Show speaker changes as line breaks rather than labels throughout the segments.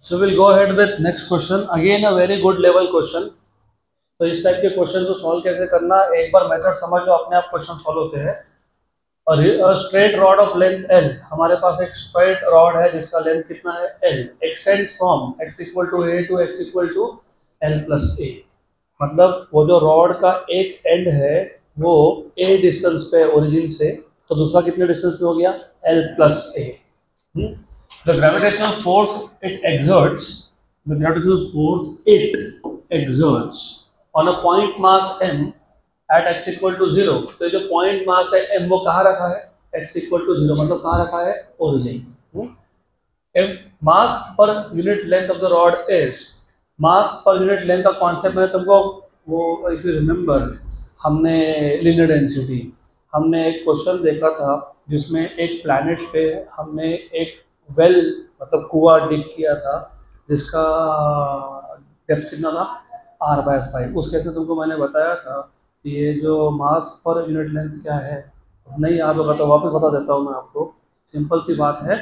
So we'll go ahead with next question. Again a very good level question. तो इस type के question को solve कैसे करना, एक बार मेथड समझ लो, अपने आप क्वेश्चन सॉल्व होते हैं। और straight rod of length L, हमारे पास एक स्ट्रेट रॉड है जिसका लेंथ कितना है L, extend from x equal to a to x equal to L plus a। मतलब वो जो रॉड का एक एंड है वो a डिस्टेंस पे ओरिजिन से, तो दूसरा कितने डिस्टेंस पे हो गया L plus a। The gravitational force it exerts, the gravitational force it exerts on a point mass m at x equal to 0। तो ये जो पॉइंट मास है m वो कहाँ रखा है, x equal to 0, मतलब कहाँ रखा है, origin. If mass per unit length of the rod is, mass per unit length का कॉन्सेप्ट में तुमको वो, इफ यू रिमेम्बर, हमने लिनियर डेंसिटी, हमने एक क्वेश्चन देखा था जिसमें एक प्लैनेट पे हमने एक वेल मतलब कुआं डिग किया था जिसका डेप्थ कितना था r/5। उस केस में तुमको मैंने बताया था कि ये जो मास पर यूनिट लेंथ क्या है, नहीं याद होगा तो वापस बता देता हूँ मैं आपको। सिंपल सी बात है,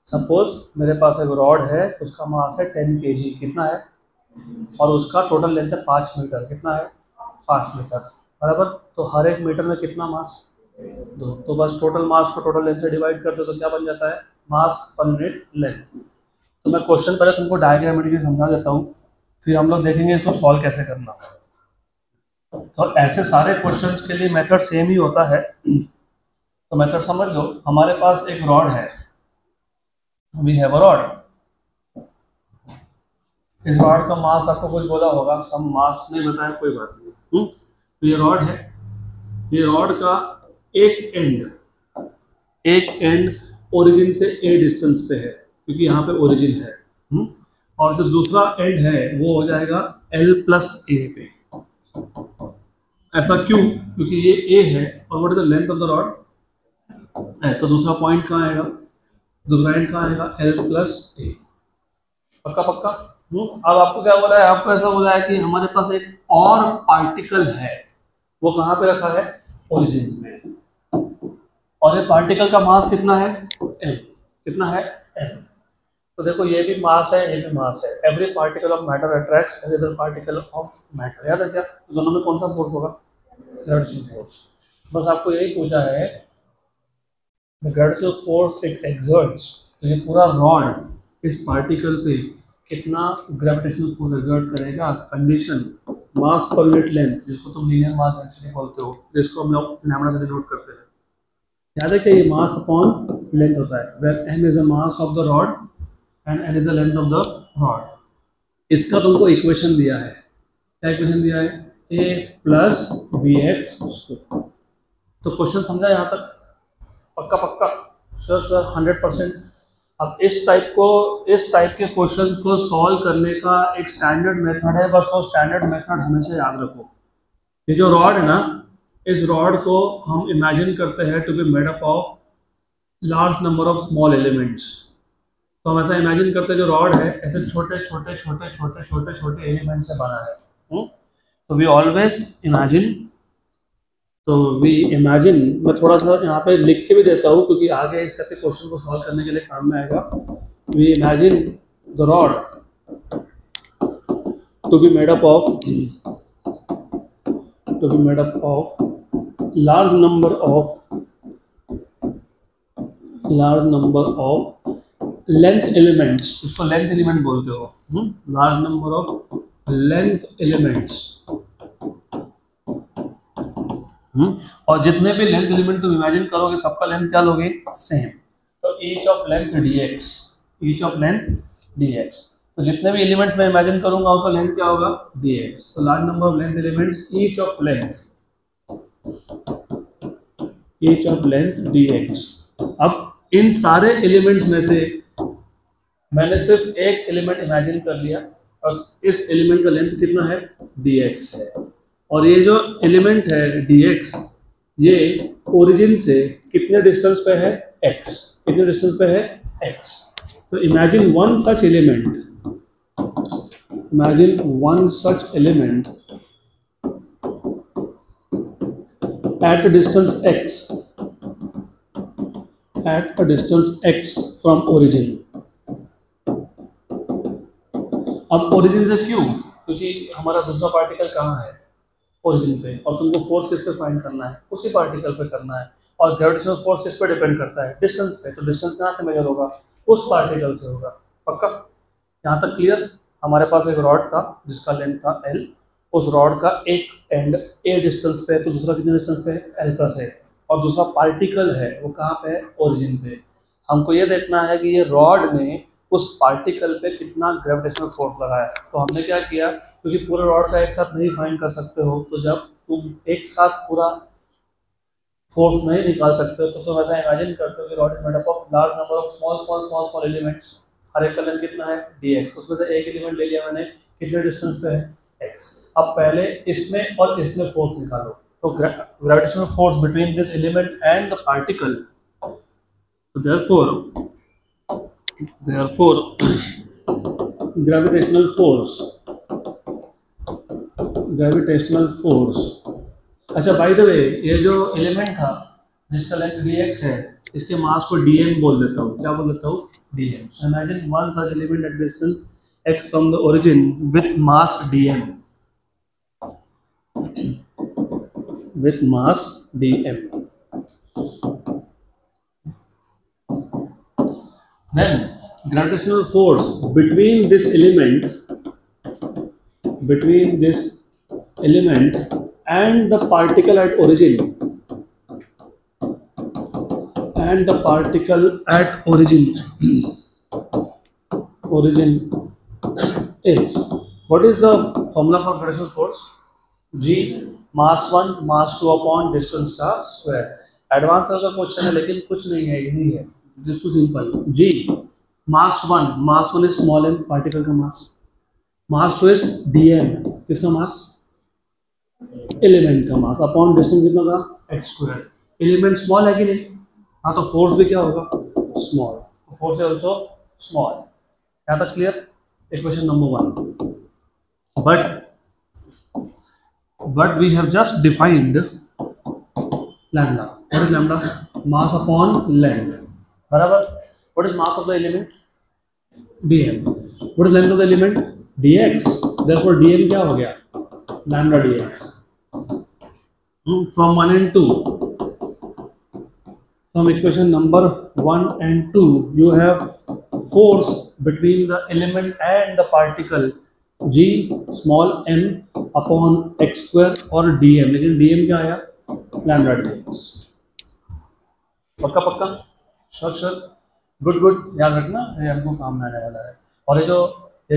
सपोज मेरे पास एक रॉड है, उसका मास है 10 kg, कितना है, और उसका टोटल लेंथ है 5 मीटर, कितना है 5 मीटर बराबर। तो हर एक मीटर में कितना मास, 2। तो बस टोटल मास को टोटल लेंथ से डिवाइड कर दो तो क्या बन जाता है, मास पर यूनिट लेंथ। तो मैं क्वेश्चन पहले तुमको डायग्रामेटिकली समझा देता हूँ, फिर हम लोग देखेंगे इसको सॉल्व कैसे करना। तो ऐसे सारे क्वेश्चंस के लिए मेथड सेम ही होता है। तो मेथड समझ लो, हमारे पास एक रॉड है, वी हैव अ रॉड। इस रॉड का मास आपको कुछ बोला होगा, सम मास नहीं बताया, कोई बात नहीं। तो ये रॉड है, ये रॉड का एक एंड ओरिजिन से a डिस्टेंस पे है, क्योंकि यहाँ पे ओरिजिन है। और जो दूसरा एंड है वो हो जाएगा L प्लस a पे। ऐसा क्यों, क्योंकि ये a है और what is the length of the rod है, तो दूसरा पॉइंट कहाँ आएगा, दूसरा एंड कहाँ आएगा, L प्लस a। पक्का पक्का। अब आपको क्या बोला है, आपको ऐसा बोला है कि हमारे पास एक और पार्टिकल है, वो कहाँ पे रखा है, ओरिजिन में, और ये पार्टिकल का मास कितना है m, कितना है m। तो देखो ये भी मास है, ये भी मास है। Every particle of matter attracts every other particle of matter. याद है क्या, तो दोनों में कौन सा फोर्स होगा, ग्रेविटेशनल फोर्स। बस आपको यही पूछा है, the gravitational force it exerts. तो ये पूरा रॉड इस पार्टिकल पे कितना ग्रेविटेशनल फोर्स एक्सर्ट करेगा, कंडीशन मास पर यूनिट लेंथ, जिसको तुम लीनियर मास डेंसिटी बोलते हो, जिसको हम लोग लैम्डा से डिनोट करते हैं। याद है कि ये मास अपॉन लेंथ होता है, where m is the mass of the rod and n is the length of the rod. इसका तुमको इक्वेशन दिया है, क्या इक्वेशन दिया है, a प्लस bx स्क्वायर। तो क्वेश्चन समझा यहाँ तक, पक्का पक्का, सर 100%। अब इस टाइप के क्वेश्चंस को सॉल्व करने का एक स्टैंडर्ड मेथड है, बस वो स्टैंडर्ड मेथड हमेशा याद रखो। ये जो रॉड है ना, इस रॉड को हम इमेजिन करते हैं to be made up of large number of small elements. तो हम ऐसा इमेजिन करते हैं, जो रॉड है ऐसे छोटे छोटे छोटे छोटे छोटे छोटे एलिमेंट से बना है। तो वी ऑलवेज इमेजिन, मैं थोड़ा सा यहाँ पे लिख के भी देता हूँ क्योंकि आगे इस टाइप के क्वेश्चन को सॉल्व करने के लिए काम में आएगा। We imagine the rod to be made up of large number of length elements, इसको length element बोलते हो, large number of length elements। और जितने भी लेंथ एलिमेंट तुम इमेजिन करोगे सबका लेंथ क्या लोगे, सेम। तो each of length dx, तो जितने भी एलिमेंट्स मैं इमेजिन करूंगा उसका लेंथ क्या होगा, dx। तो large number of length elements, each of length dx। अब इन सारे एलिमेंट्स में से मैंने सिर्फ एक एलिमेंट इमेजिन कर लिया और इस एलिमेंट का लेंथ कितना है, dx है। और ये जो एलिमेंट है dx, ये ओरिजिन से कितने डिस्टेंस पे है, x, कितने डिस्टेंस पे है, x। तो imagine one such element at a distance x from origin। अब ओरिजिन से क्यों, क्योंकि हमारा दूसरा पार्टिकल कहाँ है, ओरिजिन पे, और तुमको फोर्स किस पे फाइंड करना है, उसी पार्टिकल पे करना है। और ग्रेविटेशनल फोर्स किस पे डिपेंड करता है, डिस्टेंस पे, तो डिस्टेंस कहाँ से मेजर होगा, उस पार्टिकल से होगा। पक्का, यहाँ तक क्लियर। हमारे पास एक रॉड था जिसका लेंथ था L, उस रॉड का एक एंड A डिस्टेंस पे है, तो दूसरा कितने डिस्टेंस पे है, L+A, और दूसरा पार्टिकल है वो कहाँ पे है, ओरिजिन पे। हमको ये देखना है कि ये रॉड ने उस पार्टिकल पे कितना ग्रेविटेशनल फोर्स लगाया। तो हमने क्या किया, क्योंकि पूरे रॉड का एक साथ नहीं फाइंड कर सकते हो, तो जब तुम एक साथ पूरा फोर्स नहीं निकाल सकते हो तो तुम ऐसा इमेजिन करते हो कि rod is made up of large number of small small small small elements. हर एक का लेंथ कितना है, dx, उसमें से एक एलिमेंट ले लिया मैंने, कितने डिस्टेंस पे है, x। अब पहले इसमें और इसमें फोर्स निकालो, तो gravitational force between this element and the particle, so therefore gravitational force। अच्छा बाय द वे, ये जो एलिमेंट था जिसका लेंथ dx है, इसके मास को dm बोल देता हूँ। क्या बोल देता हूँ, dm। So imagine one such element at distance x from the origin with mass dm, with mass dm। Then gravitational force between this element and the particle at origin, origin is, what is the formula for gravitational force, g mass 1 mass 2 upon distance का square। Advance का question है लेकिन कुछ नहीं है, यही है, just too simple. g mass 1 is small m, particle का मास, मास 2 इज dm, किसका मास, एलिमेंट का मास, अपॉन डिस्टेंस कितना था, x²। एलिमेंट स्मॉल है कि नहीं, हाँ, तो फोर्स भी क्या होगा, स्मॉल, तो फोर्स इज ऑल्सो स्मॉल। यहाँ तक clear, equation number 1। but we have just defined lambda। what is lambda, mass upon length, बराबर। what is mass of the element, dm। what is length of the element, dx। therefore dm क्या हो गया, lambda dx। from 1 and 2, from equation number 1 and 2 you have force between the element and the particle, g small m upon x² और dm, लेकिन dm क्या आया, lambda dx। पक्का पक्का, sure, good, याद रखना, ये हमको काम में आने वाला है। और ये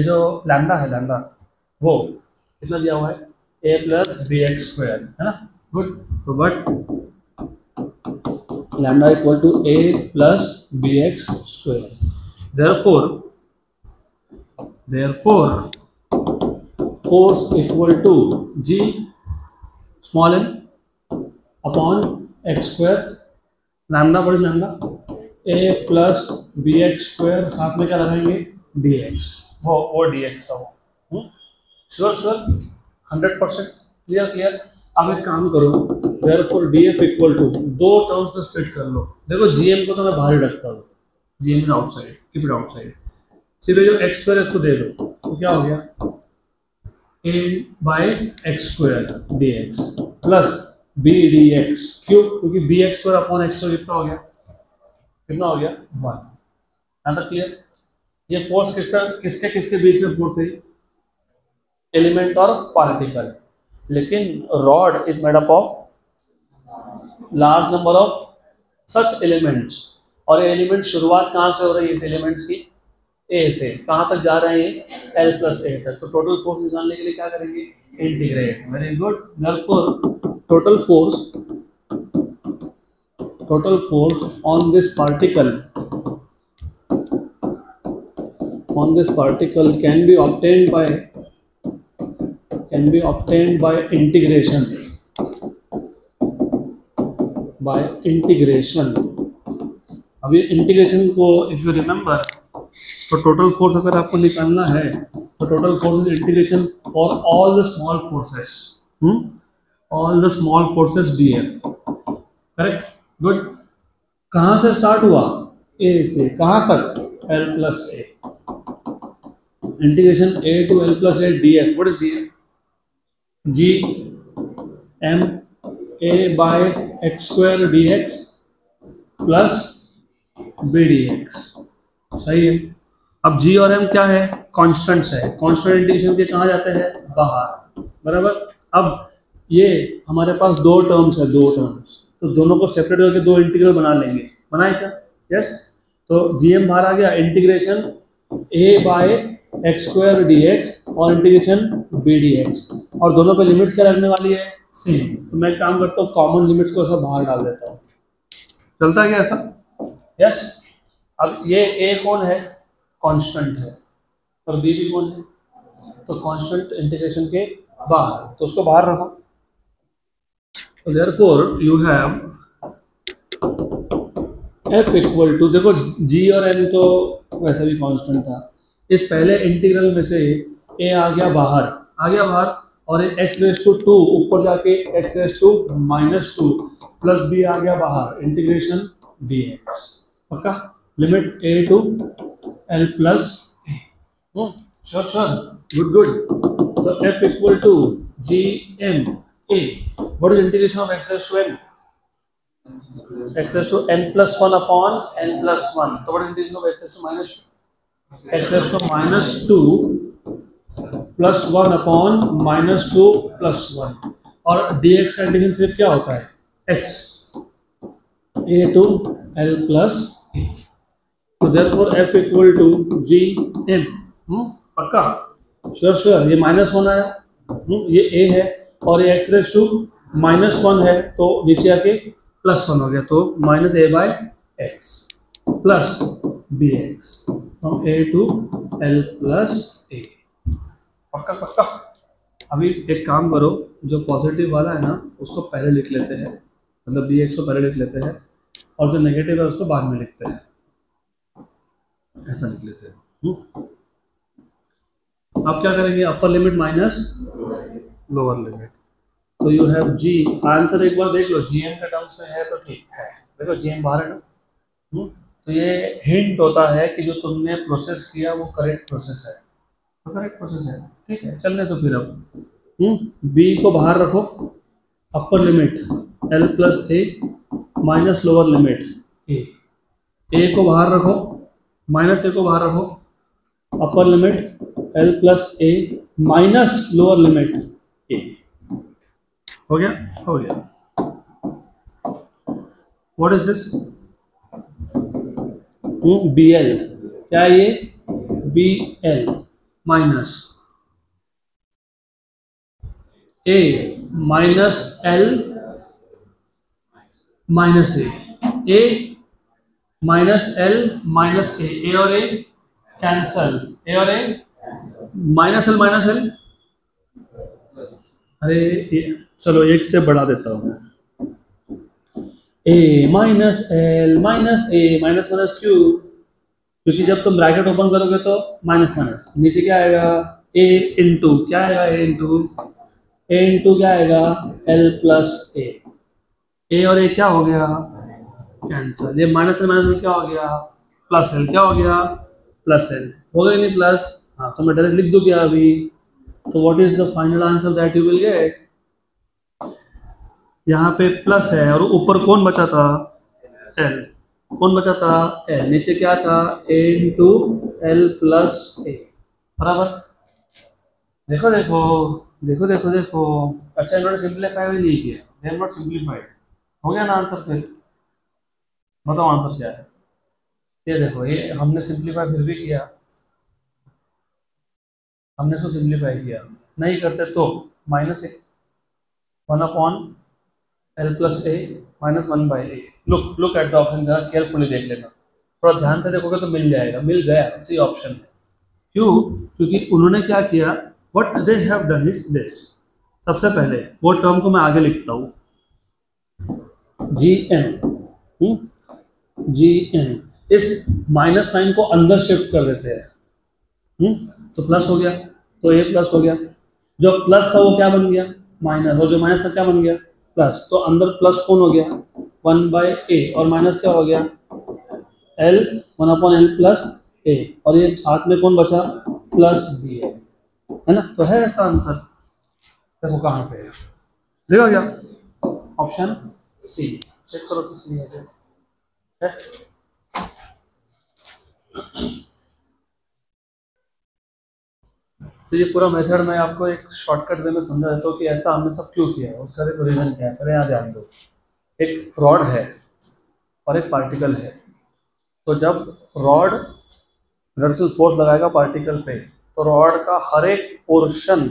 जो लैम्डा है, लैम्डा वो कितना दिया हुआ है, a+bx² है ना, गुड। तो but lambda equal to a+bx², therefore force equal to g small m upon x², lambda बड़ी लैम्डा, a+bx², साथ में क्या लगाएंगे, dx, वो dx का हो। Sure 100% clear. अब एक काम करो, therefore df इक्वल टू, दो टर्म्स में स्प्लिट कर लो। देखो gm को तो मैं बाहर ही रखता हूँ, gm is outside, keep it outside. सीधे जो x² इसको दे दो, तो क्या हो गया, a/x² dx plus b dx, क्यों, क्योंकि bx² अपॉन x² कितना हो गया, 1। यहाँ तक क्लियर। ये फोर्स किसके बीच में फोर्स है, एलिमेंट और पार्टिकल, लेकिन rod is made up of large number of such elements, और ये एलिमेंट शुरुआत कहाँ से हो रही है, इस एलिमेंट्स की A से कहाँ तक जा रहे हैं, L+A तक। तो टोटल फोर्स निकालने के लिए क्या करेंगे, integrate. Very good. therefore total force on this particle can be obtained by integration। अभी इंटीग्रेशन को इफ यू रिमेंबर, तो टोटल फोर्स अगर आपको निकालना है तो total force is integration for all the small forces df, correct, good. कहाँ से स्टार्ट हुआ, a से, कहाँ तक, L+A। Integration a to l plus a dx. What is dx? g m a by x square dx plus b dx. सही है. अब g और m क्या है? कॉन्स्टेंट्स है. कॉन्स्टेंट इंटीग्रेशन के कहाँ जाते हैं? बाहर. बराबर. अब ये हमारे पास दो टर्म्स है, दो टर्म्स, तो दोनों को सेपरेट करके दो इंटीग्रल बना लेंगे. बनाए क्या? यस. तो gm बाहर आ गया. Integration a by x square d x और इंटीग्रेशन b dx, और दोनों पे लिमिट्स क्या रखने वाली है? सेम. तो मैं काम करता हूँ, कॉमन लिमिट्स को ऐसा बाहर डाल देता हूँ. चलता है क्या ऐसा? यस. अब ये a कौन है? कांस्टेंट है. और b भी कौन है? तो कांस्टेंट इंटीग्रेशन के बाहर, तो उसको बाहर रखो. तो therefore you have f equal to, देखो g और m तो वैसे भी कांस्टेंट था. इस पहले इंटीग्रल में से a आ गया बाहर, और x रेस टू 2 ऊपर जाके x raise to -2 plus b आ गया बाहर. Integration dx. पक्का. Limit a to l plus a. Sure. Good. तो f equal to g m a. What is integration of x raise to m? x raise to n plus 1 upon n plus 1. तो what is integration of x raise to -2? x raise to -2 plus 1 upon -2 plus 1. और dx का integration सिर्फ क्या होता है? x. a to l plus a. तो therefore f equal to g m. पक्का. Sure. ये -1 आया. ये a है और ये x रेस टू -1 है, तो नीचे आके +1 हो गया. तो -a by x plus bx from a to l plus a. पक्का. अभी एक काम करो, जो पॉजिटिव वाला है ना उसको पहले लिख लेते हैं, मतलब bx को पहले लिख लेते हैं, और जो नेगेटिव है उसको बाद में लिखते हैं. ऐसा लिख लेते हैं. अब क्या करेंगे? Upper limit minus lower limit. तो यू हैव g. आंसर एक बार देख लो, gm के टर्म्स में है तो ठीक है. देखो gm बाहर है ना. तो ये हिंट होता है कि जो तुमने प्रोसेस किया वो करेक्ट प्रोसेस है. तो करेक्ट प्रोसेस है. ठीक है, चलने तो फिर अब b को बाहर रखो. Upper limit l plus a minus lower limit a को बाहर रखो, -a को बाहर रखो. Upper limit l plus a minus lower limit a. हो गया. What is this? bl. क्या है ये? bl minus a minus l minus a minus l minus a और a कैंसल. a और a माइनस l. अरे चलो एक स्टेप बढ़ा देता हूँ. a minus l minus a minus क्यों? क्योंकि जब तुम ब्रैकेट ओपन करोगे तो माइनस नीचे क्या आएगा? a इंटू क्या आएगा? a इंटू क्या आएगा? l प्लस a और a क्या हो गया? कैंसल. ये माइनस l क्या हो गया? Plus l. क्या हो गया? Plus l. हो गया नहीं प्लस? हाँ, तो मैं डायरेक्ट लिख दूँ क्या अभी? तो what is the final answer that you will get? यहाँ पे प्लस है और ऊपर कौन बचा था? l. कौन बचा था? l. नीचे क्या था? a into l plus a. बराबर. देखो. अच्छा, इन्होंने सिंप्लीफाई भी नहीं किया. They have not simplified. हो गया ना आंसर? फिर बताओ आंसर क्या है? ये देखो, ये हमने सिंप्लीफाई फिर भी किया. हमने इसको सिंप्लीफाई किया. नहीं करते तो -1 upon l plus a minus 1 by a. Look at the option. जरा केयरफुली देख लेना, थोड़ा ध्यान से देखोगे तो मिल जाएगा. मिल गया सी ऑप्शन में. क्यों? क्योंकि उन्होंने क्या किया? What they have done is this. सबसे पहले वो टर्म को मैं आगे लिखता हूँ. gm. इस माइनस साइन को अंदर शिफ्ट कर देते हैं. तो प्लस हो गया, तो a प्लस हो गया. जो प्लस था वो क्या बन गया? माइनस. और जो माइनस था क्या बन गया? प्लस. तो अंदर प्लस कौन हो गया? 1 बाई a. और माइनस क्या हो गया? l 1 upon l plus a. और ये साथ में कौन बचा? प्लस बी है ना। तो है ऐसा आंसर, देखो कहाँ पे है, देखो क्या ऑप्शन सी, चेक करो तो सी है। तो ये पूरा मेथड मैं आपको एक शॉर्टकट वे में समझा देता हूँ कि ऐसा हमने सब क्यों किया है, उसका एक रीजन क्या है। पहले यहाँ ध्यान दो, एक रॉड है और एक पार्टिकल है। तो जब रॉड ग्रेविटेशनल फोर्स लगाएगा पार्टिकल पे, तो रॉड का हर एक पोर्शन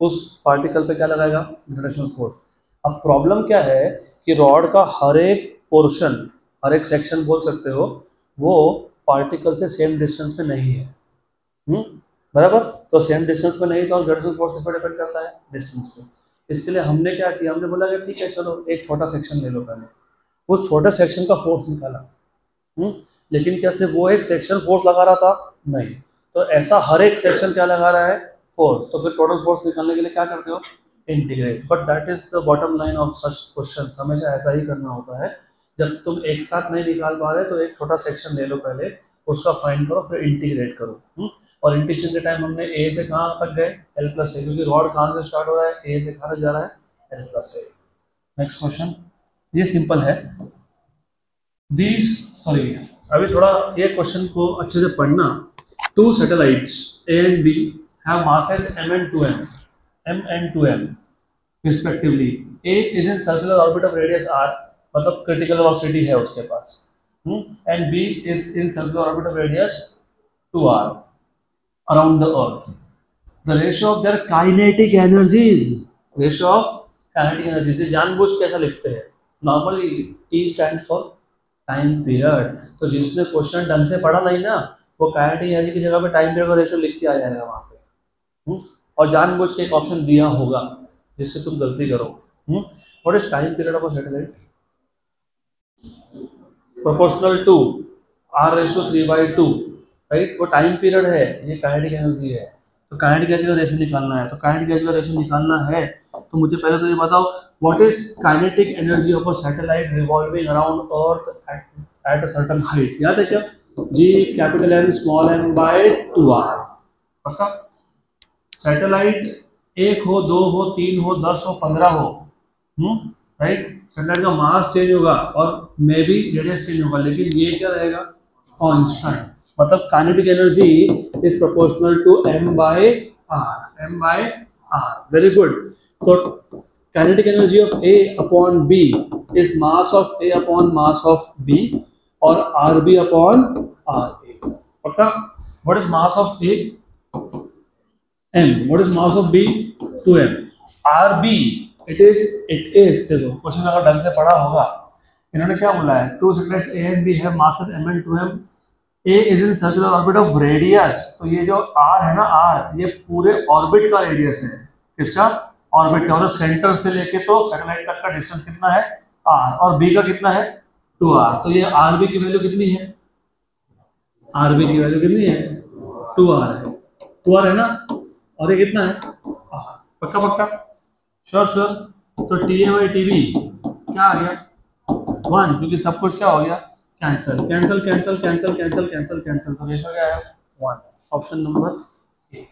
उस पार्टिकल पे क्या लगाएगा, ग्रेविटेशनल फोर्स। अब प्रॉब्लम क्या है कि रॉड का हर एक पोर्शन, हर एक सेक्शन बोल सकते हो, वो पार्टिकल से सेम डिस्टेंस में नहीं है। बराबर, तो सेम डिस्टेंस में नहीं, तो ग्रेविटेशनल फोर्स किस पर डिपेंड करता है, डिस्टेंस पे। इसके लिए हमने क्या किया, हमने बोला कि ठीक है चलो एक छोटा सेक्शन ले लो पहले, उस छोटे सेक्शन का फोर्स निकाला। लेकिन क्या सिर्फ वो एक सेक्शन फोर्स लगा रहा था, नहीं, तो ऐसा हर एक सेक्शन क्या लगा रहा है, फोर्स। तो फिर टोटल फोर्स निकालने के लिए क्या करते हो, integrate. But that is the bottom line of such question, हमेशा ऐसा ही करना होता है। जब तुम एक साथ नहीं निकाल पा रहे तो एक छोटा सेक्शन ले लो पहले, उसका फाइंड करो, फिर इंटीग्रेट करो। और इंटीग्रेशन के टाइम हमने ए से कहाँ तक गए, एल प्लस ए, क्योंकि रॉड कहाँ से स्टार्ट हो रहा है, ए से कहाँ जा रहा है, L plus A. Next question, ये सिंपल है। दीज सॉरी, अभी थोड़ा ये क्वेश्चन को अच्छे से पढ़ना। Two satellites A and B have masses m and 2m respectively. A is in circular orbit of radius r, मतलब क्रिटिकल वेलोसिटी है उसके पास, and B is in circular orbit of radius 2r around the earth. The ratio of their kinetic energies, ratio of kinetic energies, जानबूझ के ऐसा लिखते हैं। Normally T stands for time period, तो जिसने क्वेश्चन ढंग से पढ़ा नहीं ना, वो काइनेटिक एनर्जी की जगह पे टाइम पीरियड का रेशियो लिख के आ जाएगा वहाँ पे। और जानबूझ के एक ऑप्शन दिया होगा जिससे तुम गलती करो। What is time period of a satellite, proportional to r⁻³ right, वो टाइम पीरियड है, ये काइनेटिक एनर्जी है। तो काइनेटिक एनर्जी का रेशियो निकालना है, तो काइनेटिक एनर्जी का रेशियो निकालना है तो मुझे पहले तो ये बताओ, what is kinetic energy of a satellite revolving around earth at a certain height. याद है क्या, G capital N small m by 2r। पक्का, सैटेलाइट एक हो, दो हो, तीन हो, 10 हो, 15 हो, राइट, सैटेलाइट का मास चेंज होगा और मे बी रेडियस चेंज होगा, लेकिन ये क्या रहेगा, कांस्टेंट। मतलब kinetic energy is proportional to m by r। Very good. तो kinetic energy of A upon B is mass of A upon mass of B और RB अपॉन RA। पक्का। What is mass of A, m, what is mass of B, 2m। RB it is देखो question अगर ढंग से पढ़ा होगा, इन्होंने क्या बोला है, two satellites A and B have masses m and 2m, A is in circular orbit of radius। तो ये जो R है ना, R, ये पूरे ऑर्बिट का रेडियस है। किसका, ऑर्बिट का, मतलब सेंटर से लेके तो सैटेलाइट तक का डिस्टेंस कितना है, R, और B का कितना है, 2r। तो ये RB की वैल्यू कितनी है, RB की वैल्यू कितनी है, 2r है, 2r है ना, और ये कितना है, R। पक्का पक्का, श्योर श्योर। तो TA/TB क्या आ गया, 1, क्योंकि सब कुछ क्या हो गया, cancel cancel cancel cancel cancel cancel cancel, तो रेशियो क्या है, 1। Option number A.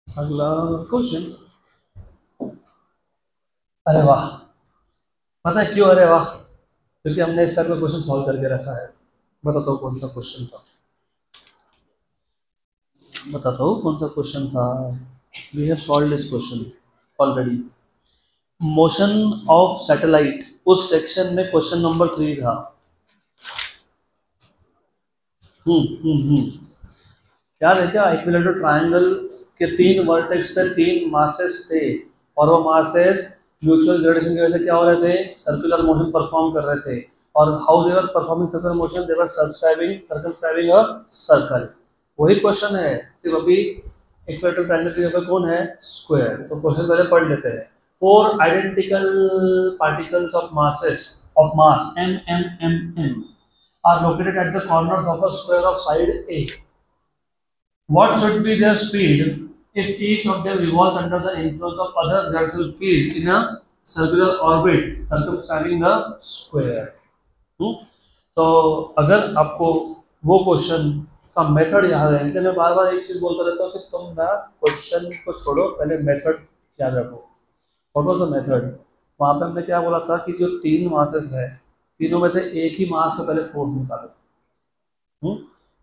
अगला क्वेश्चन, अरे वाह, पता है क्यों अरे वाह, क्योंकि हमने इस टाइप का क्वेश्चन सॉल्व करके रखा है। बताता हूँ कौन सा क्वेश्चन था, बताता हूँ कौन सा क्वेश्चन था। We have solved this question already. Motion of satellite, उस सेक्शन में क्वेश्चन नंबर 3 था। याद है क्या, इक्विलेटरल ट्रायंगल के 3 वर्टेक्स पे 3 मासेस थे, और वो मासेस म्यूचुअल ग्रेविटेशन की वजह से क्या हो रहे थे, सर्कुलर मोशन परफॉर्म कर रहे थे। और how they were performing circular motion, they were circumscribing a circle. वही क्वेश्चन है, सिर्फ अभी इक्विलेटरल ट्रायंगल की जगह कौन है, स्क्वायर। तो क्वेश्चन पहले पढ़ लेते हैं। 4 identical particles of mass m are located at the corners of a square of side A. What should be their speed if each of them revolves under the influence of other's gravitational field in a circular orbit circumscribing the square? तो अगर आपको वो question का method याद है। इसलिए मैं बार बार एक चीज बोलता रहता हूँ कि तुम ना क्वेश्चन को छोड़ो, पहले मेथड याद रखो। What was the method? वहाँ पे हमने क्या बोला था कि जो 3 मासेस है, तीनों में से एक ही मास से पहले फोर्स निकालो।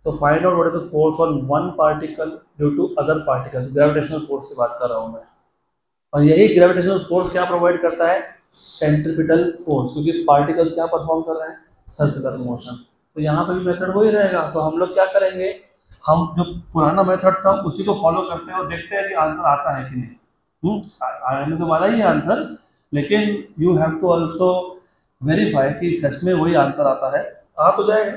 तो find out what is the force on one particle due to other particles. Gravitational force की बात कर रहा हूँ मैं। और यही ग्रेविटेशनल फोर्स क्या प्रोवाइड करता है? सेंट्रीपिटल फोर्स, क्योंकि पार्टिकल्स क्या परफॉर्म कर रहे हैं? Circular motion. तो यहाँ पे भी मेथड वही रहेगा। तो हम लोग क्या करेंगे, हम जो पुराना मेथड था उसी को फॉलो करते हैं और देखते हैं कि आंसर आता है कि नहीं। आने तो वाला ही है आंसर, लेकिन you have to also verify कि सच में वही आंसर आता है। आ तो जाएगा।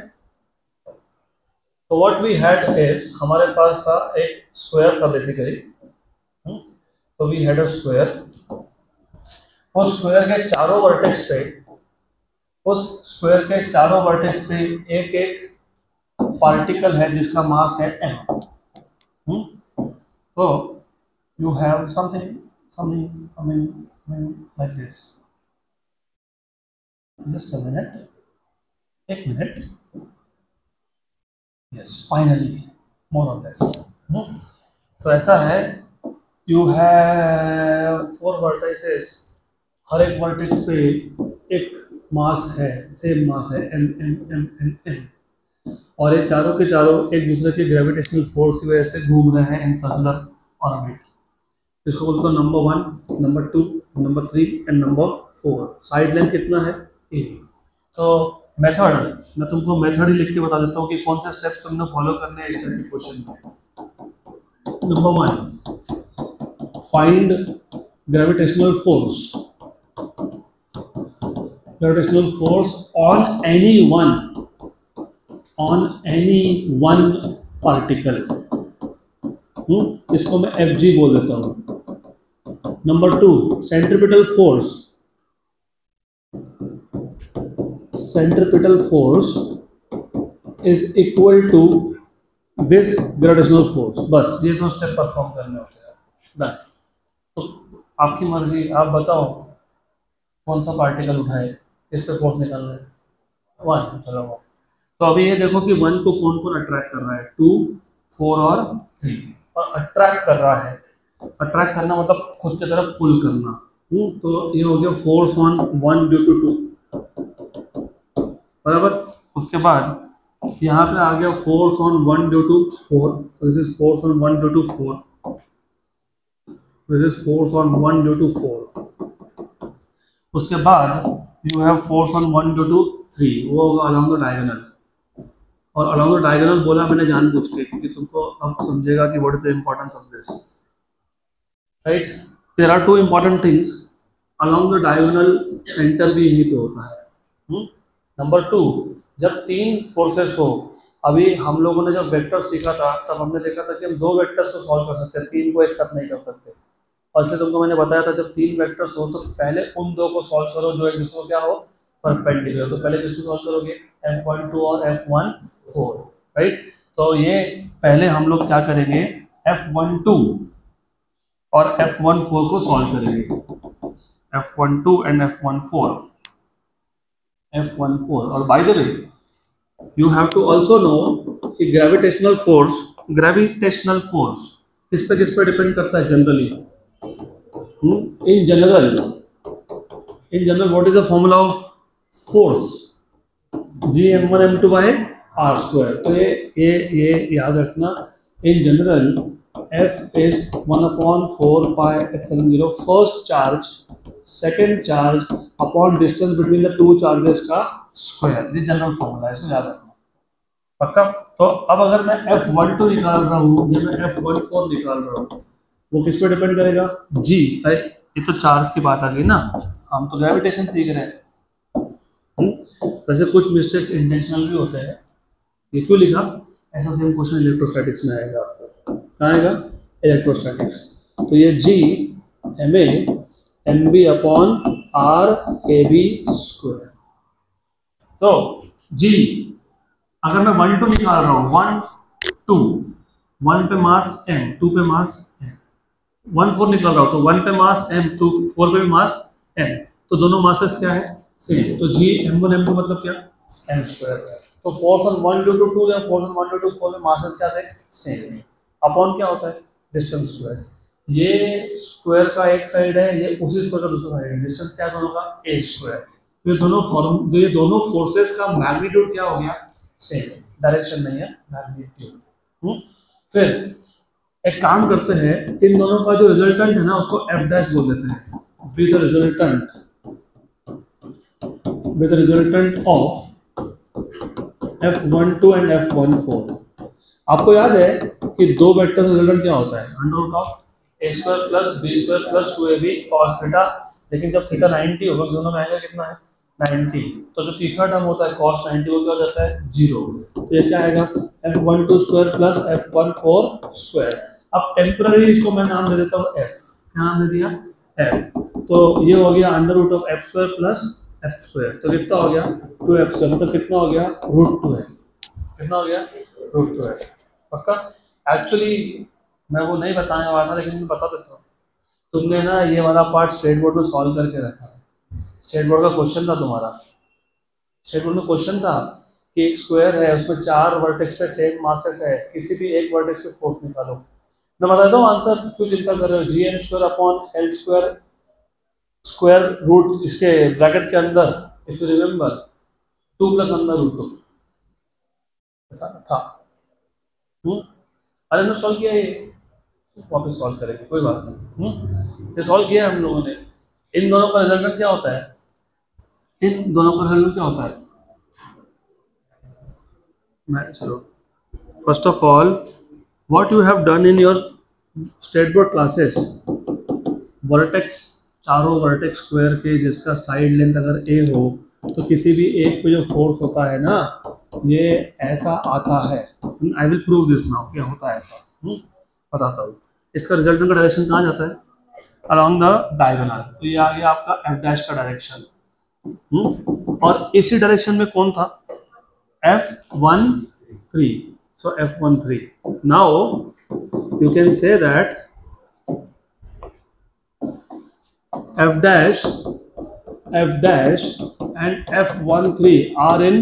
तो व्हाट वी हैड इज, हमारे पास था एक स्क्वायर था बेसिकली। तो वी हैड अ स्क्वायर। उस स्क्वायर के चारों वर्टेक्स पे, एक एक पार्टिकल है जिसका मास है m। तो you have something like this. Just a minute, एक मिनट। यस, फाइनली मोर और लेस। तो ऐसा है, यू हैव 4 वर्टिसेस, हर एक वर्टेक्स पे एक मास है, सेम मास है m m m m m, और ये चारों के चारों एक दूसरे के ग्रेविटेशनल फोर्स की वजह से घूम रहे हैं इन सर्कुलर ऑर्बिट। इसको बोलते हैं number 1, number 2, number 3 and number 4। Side length कितना है? a। तो मेथड, मैं तुमको मेथड ही लिख के बता देता हूँ कि कौन से स्टेप्स तुमने फॉलो करने हैं इस टाइप के क्वेश्चन में। Number 1, find gravitational force on any one particle। इसको मैं Fg बोल देता हूँ। Number 2, centripetal force is equal to this gravitational force. बस ये 2 स्टेप परफॉर्म करने होते हैं। डन। तो आपकी मर्जी, आप बताओ कौन सा पार्टिकल उठाए, इस पे फोर्स निकालना है। 1, चलो 1। तो अभी ये देखो कि 1 को कौन कौन अट्रैक्ट कर रहा है? 2, 4 और 3। और अट्रैक्ट कर रहा है, अट्रैक्ट करना मतलब खुद की तरफ पुल करना। तो ये हो गया फोर्स ऑन 1 ड्यू टू 2, बराबर। उसके बाद यहाँ पे आ गया force on 1 due to 4। This is force on 1 due to 4, this is force on 1 due to 4। उसके बाद you have force on 1 due to 3, वो होगा अलोंग द डायगोनल। और अलोंग द डायगोनल बोला मैंने जानबूझ के, क्योंकि तुमको अब समझेगा कि what is the importance of this, right. There are 2 important things. Along the diagonal centre भी यहीं पे होता है। नंबर 2, जब 3 फोर्सेस हो, अभी हम लोगों ने जब वेक्टर सीखा था तब हमने देखा था कि हम 2 वेक्टर्स को सॉल्व कर सकते हैं, 3 को एक साथ नहीं कर सकते। और इसलिए तुमको मैंने बताया था जब 3 वेक्टर्स हो तो पहले उन 2 को सॉल्व करो जो एक दूसरे को क्या हो, परपेंडिकुलर। तो पहले किसको सॉल्व करोगे? F12 और F14, राइट। तो ये पहले हम लोग क्या करेंगे, F12 और F14 को सॉल्व करेंगे। F12 and F14। और by the way you have to also know कि ग्रेविटेशनल फोर्स किस पे डिपेंड करता है generally. In general, what is the formula of force? Gm1 m2 by r square। तो ये याद रखना। In general, F is 1/4 pi epsilon 0 first charge, second charge upon distance between the 2 charges का square। ये general formula है, इसको याद रखना पक्का। तो अब अगर मैं F12 निकाल रहा हूँ या मैं F14 निकाल रहा हूँ, वो किस पे डिपेंड करेगा? G। ये तो चार्ज की बात आ गई ना, हम तो ग्रेविटेशन सीख रहे हैं। वैसे कुछ मिस्टेक्स इंटेंशनल भी होते हैं। ये क्यों लिखा? ऐसा सेम क्वेश्चन इलेक्ट्रोस्टैटिक्स में आएगा आपको। कहाँ आएगा? इलेक्ट्रोस्टैटिक्स। तो ये G ma mb upon r ab square. तो G अगर मैं 1 2 निकाल रहा हूँ, 1 2, 1 पे मास m, 2 पे मास m, 1 4 निकाल रहा हूँ तो 1 पे मास m, 2 4 पे मास m, तो दोनों मासेस क्या है? सेम। तो G m1 m2 मतलब क्या? m square. तो फोर्स ऑन 1 ड्यू टू 2 या फोर्स ऑन 1 ड्यू टू 4 में मासेस क्या थे, सेम। अपॉन क्या होता है, डिस्टेंस स्क्वायर। ये स्क्वायर का एक साइड है, ये उसी स्क्वायर का दूसरा साइड है, डिस्टेंस क्या है दोनों का, ए स्क्वायर। तो ये दोनों फोर्सेस का मैग्नीट्यूड क्या हो गया, सेम, डायरेक्शन नहीं है, मैग्नीट्यूड। फिर एक काम करते हैं, इन दोनों का जो रिजल्टेंट है ना उसको एफ डैश बोल देते हैं, with the resultant of F12 and F14। आपको याद है कि दो वेक्टर का रिजल्टेंट क्या होता है, under root of a square plus b square plus 2ab cos theta. लेकिन जब थीटा 90 होगा, दोनों का एंगल कितना है, 90, तो जो तीसरा टर्म होता है cos 90 वो क्या हो जाता है, 0। तो ये क्या आएगा, F12 square plus F14 square. अब टेम्पररी इसको मैं नाम दे देता हूँ f, क्या नाम दे दिया, f। तो ये हो गया under root of f square plus f square, तो कितना हो गया 2f स्क्वायर, मतलब कितना हो गया √2f, कितना हो गया √2f। पक्का। एक्चुअली मैं वो नहीं बताने वाला था, लेकिन मैं बता देता हूँ। तुमने ना ये वाला पार्ट स्टेट बोर्ड में सॉल्व करके रखा है, स्टेट बोर्ड का क्वेश्चन था तुम्हारा। स्टेट बोर्ड में क्वेश्चन था कि एक स्क्वायर है, उसमें 4 वर्टेक्स पे सेम मासेस है, किसी भी एक वर्टेक्स पे फोर्स निकालो। मैं बताता हूँ आंसर, क्यों चिंता कर रहे हो। gn square upon l square square root इसके ब्रैकेट के अंदर, if you remember 2 plus under root 2 ऐसा था। अरे हमने सॉल्व किया, ये वापस सॉल्व करेंगे, कोई बात नहीं। ये सॉल्व किया हम लोगों ने। इन दोनों का रिजल्टेंट क्या होता है, इन दोनों का रिजल्टेंट क्या होता है, मैं चलो first of all what you have done in your state board classes, vertex, चारों वर्टेक्स स्क्वायर के जिसका साइड लेंथ अगर a हो, तो किसी भी एक पे जो फोर्स होता है ना, ये ऐसा आता है। I will prove this now, क्या होता है ऐसा, बताता हूँ। इसका रिजल्टेंट का डायरेक्शन कहाँ जाता है, अलोंग द डायगोनल। तो ये आ गया आपका f डैश का डायरेक्शन। और इसी डायरेक्शन में कौन था, F13, so F13। now you can say that f dash and F13 are in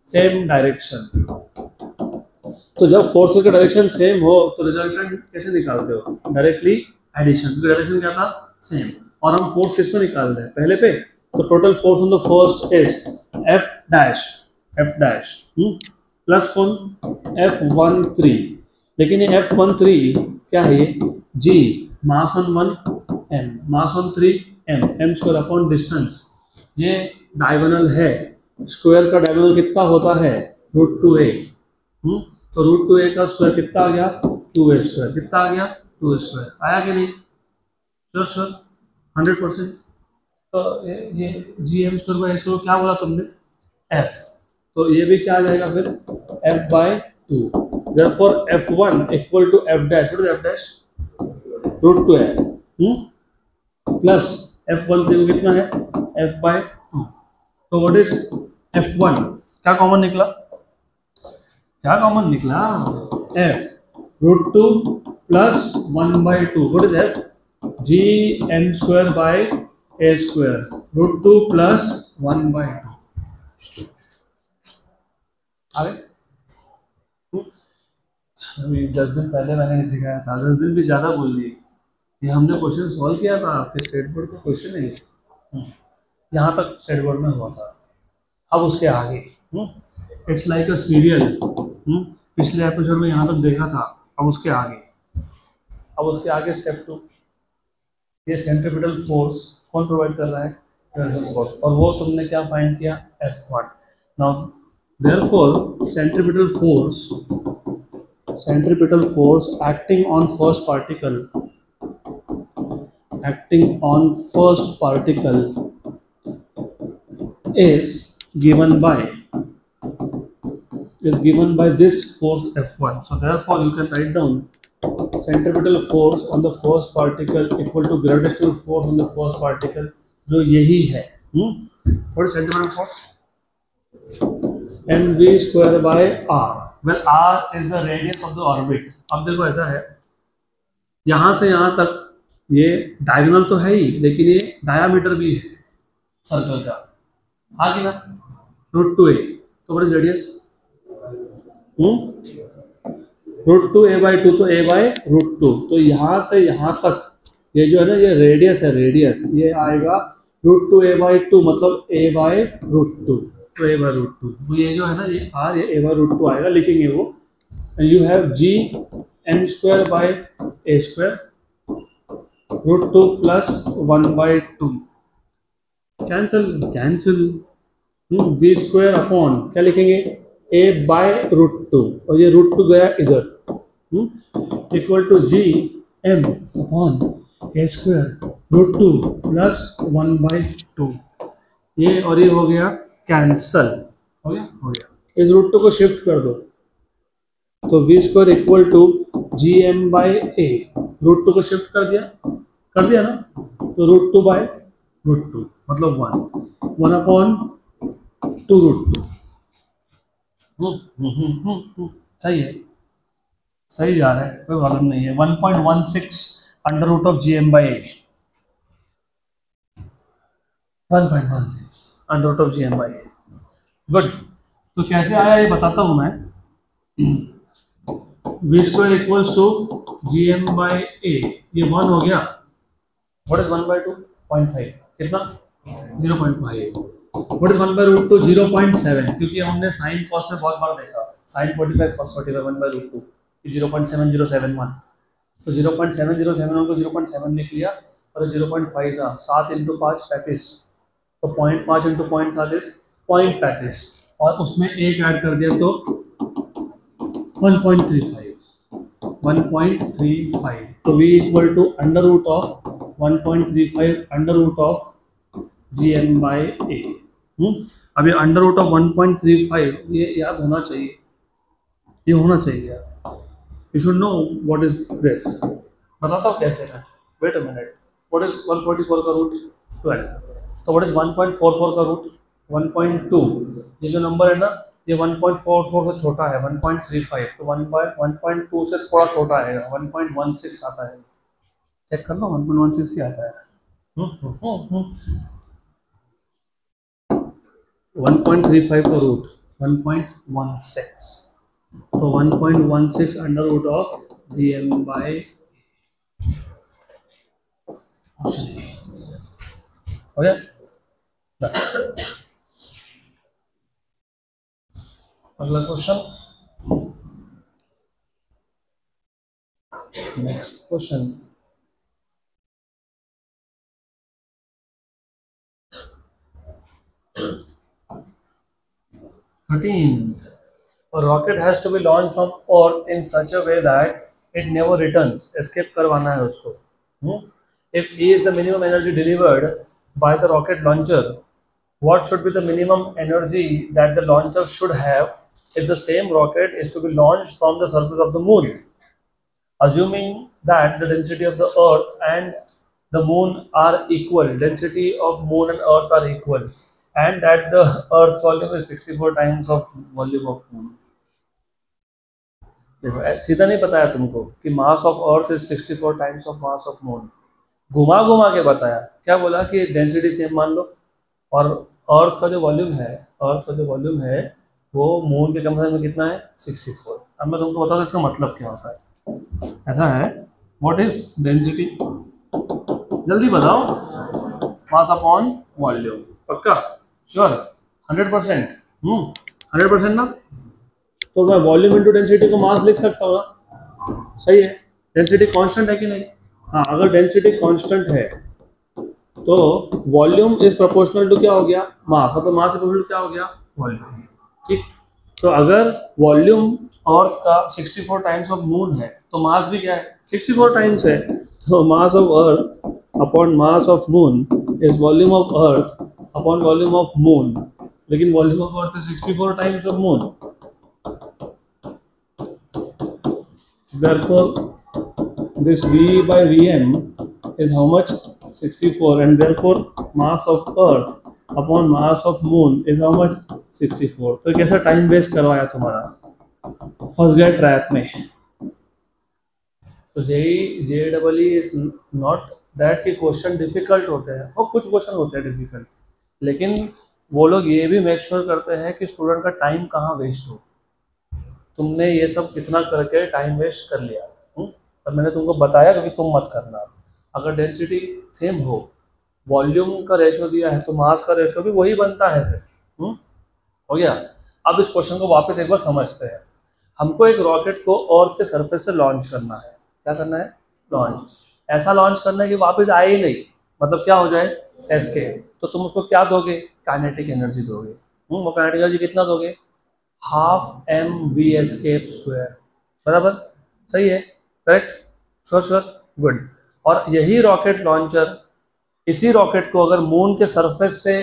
same direction, तो जब फोर्स का डायरेक्शन सेम हो तो रिजल्टेंट कैसे निकालते हो, डायरेक्टली एडिशन, क्योंकि डायरेक्शन क्या था, सेम। और हम फोर्स किस पे निकाल रहे हैं, पहले पे। तो total force on the first is f dash plus कौन, F13। लेकिन ये F13 क्या है, ये g, mass on 1 m, mass on 3 m square upon distance. ये डायगोनल है, स्क्वायर का डायगोनल कितना होता है, √2a। तो √2a का स्क्वायर कितना आ गया, 2a स्क्वायर, कितना आ गया, 2a स्क्वायर। आया कि नहीं, श्योर 100%। तो ये gm स्क्वायर बाय इसको क्या बोला तुमने, f, तो ये भी क्या आ जाएगा फिर, f/2। therefore f1 equal to f dash, what is f dash, √2f plus F13 को कितना है, f/2। तो व्हाट इज f1, क्या कॉमन निकला, f √2 plus 1/2, what is f, gm square by a square, √2 plus 1/2। आगे अभी 10 दिन पहले मैंने ये सिखाया था, 10 दिन भी ज़्यादा बोल दिए। ये हमने क्वेश्चन सॉल्व किया था, आपके स्टेट बोर्ड का क्वेश्चन है, यहाँ तक स्टेट बोर्ड में हुआ था। अब उसके आगे इट्स लाइक अ सीरियल, पिछले एपिसोड में यहाँ तक देखा था, अब उसके आगे स्टेप 2। ये सेंट्रीपिटल फोर्स कौन प्रोवाइड कर रहा है, ट्रांसवर्स फोर्स, और वो तुमने क्या फाइंड किया, F1। Now therefore centripetal force acting on first particle is given by this force F1. So therefore you can write down centripetal force on the first particle equal to gravitational force on the first particle, जो यही है। What is centripetal force, mv square by r। well r is the radius of the orbit। अब देखो ऐसा है, यहाँ से यहाँ तक ये डायगोनल तो है ही, लेकिन ये डायामीटर भी है सर्कल का, हाँ कि ना। √2a, तो व्हाट इज रेडियस? √2a/2, तो a/√2, तो यहाँ से यहाँ तक ये जो है ना, ये रेडियस है, रेडियस ये आएगा √2a/2, मतलब a/√2, तो a/√2, तो ये जो है ना, ये r, ये a/√2 आएगा, लिखेंगे वो। You have gm²/a² √2 + 1/2, cancel cancel, v² upon क्या लिखेंगे, a/√2, और ये √2 गया इधर, equal to gm upon a² √2 + 1/2, ये और ये हो गया कैंसल, हो गया। इस √2 को शिफ्ट कर दो, तो v² इक्वल टू gm/a, √2 को शिफ्ट कर दिया ना, तो √2/√2 मतलब 1/2 √2। सही है, सही जा रहा है, कोई प्रॉब्लम नहीं है। 1.16 √gm/a, 1.16 √gm/a, गुड। तो कैसे आया ये बताता हूँ मैं। v² इक्वल्स टू gm/a, ये 1 हो गया, व्हाट इज 1/2? 0.5, कितना? 0.5। What is 1/√2? 0.7, क्योंकि हमने साइन कॉस में बहुत बार देखा, sin 45 cos 45 1/√2, 0.7071, तो 0.7071 को 0.7 लिख लिया, और 0.5 था, 7 × 5 35, तो 0.5 × 0.7 इज 0.35, और उसमें एक ऐड कर दिया तो 1.35, तो v इक्वल टू √1.35 √gm/a। अब ये √1.35, ये याद होना चाहिए, ये होना चाहिए यार, you should know what is this. बताता हूँ कैसे है, wait a minute. What is 144 का रूट? 12। तो व्हाट इज 1.44 का रूट? 1.2। ये जो नंबर है ना, ये 1.44 से छोटा है, 1.35, तो 1.2 से थोड़ा छोटा आएगा, 1.16 आता है, चेक कर लो, 1.16 ही आता है। 1.35 का रूट 1.16, तो 1.16 √gm/a हो गया। अगला question, next question, 13. A rocket has to be launched from Earth in such a way that it never returns. Escape करवाना है उसको. If E is the minimum energy delivered by the rocket launcher, what should be the minimum energy that the launcher should have if the same rocket is to be launched from the surface of the moon? Assuming that the density of the Earth and the moon are equal, density of moon and Earth are equal, and that the Earth's volume is 64 times of volume of moon. देखो सीधा नहीं बताया तुमको कि मास of earth is 64 times of mass of moon, घुमा घुमा के बताया। क्या बोला कि डेंसिटी सेम मान लो, और अर्थ का जो वॉल्यूम है वो मून के कंपेरिजन में कितना है, 64। अब मैं तुमको बताता हूँ इसका मतलब क्या होता है। ऐसा है, व्हाट इज डेंसिटी, जल्दी बताओ, मास अपॉन वॉल्यूम, पक्का श्योर 100%? 100% ना, तो मैं वॉल्यूम इंटू डेंसिटी को मास लिख सकता हूँ ना, सही है। डेंसिटी कांस्टेंट है कि नहीं? हाँ, अगर डेंसिटी कांस्टेंट है तो वॉल्यूम इज प्रोपोर्शनल टू क्या हो गया, मास, तो मास इज प्रोपोर्शनल टू क्या हो गया, वॉल्यूम, ठीक। तो अगर वॉल्यूम अर्थ का 64 टाइम्स ऑफ मून है तो मास भी क्या है, 64 टाइम्स है, तो mass of earth upon mass of moon is volume of earth upon volume of moon, लेकिन volume of earth is 64 times of moon. Therefore, this V by Vm is how much, 64, and therefore mass of Earth upon mass of Moon is how much, 64। तो कैसा time waste करवाया तुम्हारा, फंस गए trap में। तो JEE is not that कि question difficult होते हैं, और कुछ क्वेश्चन होते हैं डिफिकल्ट, लेकिन वो लोग ये भी मेक श्योर करते हैं कि स्टूडेंट का टाइम कहाँ वेस्ट हो। तुमने ये सब इतना करके टाइम वेस्ट कर लिया, और मैंने तुमको बताया क्योंकि तुम मत करना। अगर डेंसिटी सेम हो, वॉल्यूम का रेशो दिया है तो मास का रेशो भी वही बनता है फिर। हो गया। अब इस क्वेश्चन को वापस एक बार समझते हैं। हमको एक रॉकेट को अर्थ के सरफेस से लॉन्च करना है। क्या करना है? लॉन्च। ऐसा लॉन्च करना है कि वापस आए ही नहीं, मतलब क्या हो जाए? एस्केप। तो तुम उसको क्या दोगे? काइनेटिक एनर्जी दोगे। वो काइनेटिक एनर्जी कितना दोगे? Half mv escape square. बराबर? सही है? करेक्ट? Sure sure, good. और यही रॉकेट लॉन्चर, इसी रॉकेट को अगर मून के सरफेस से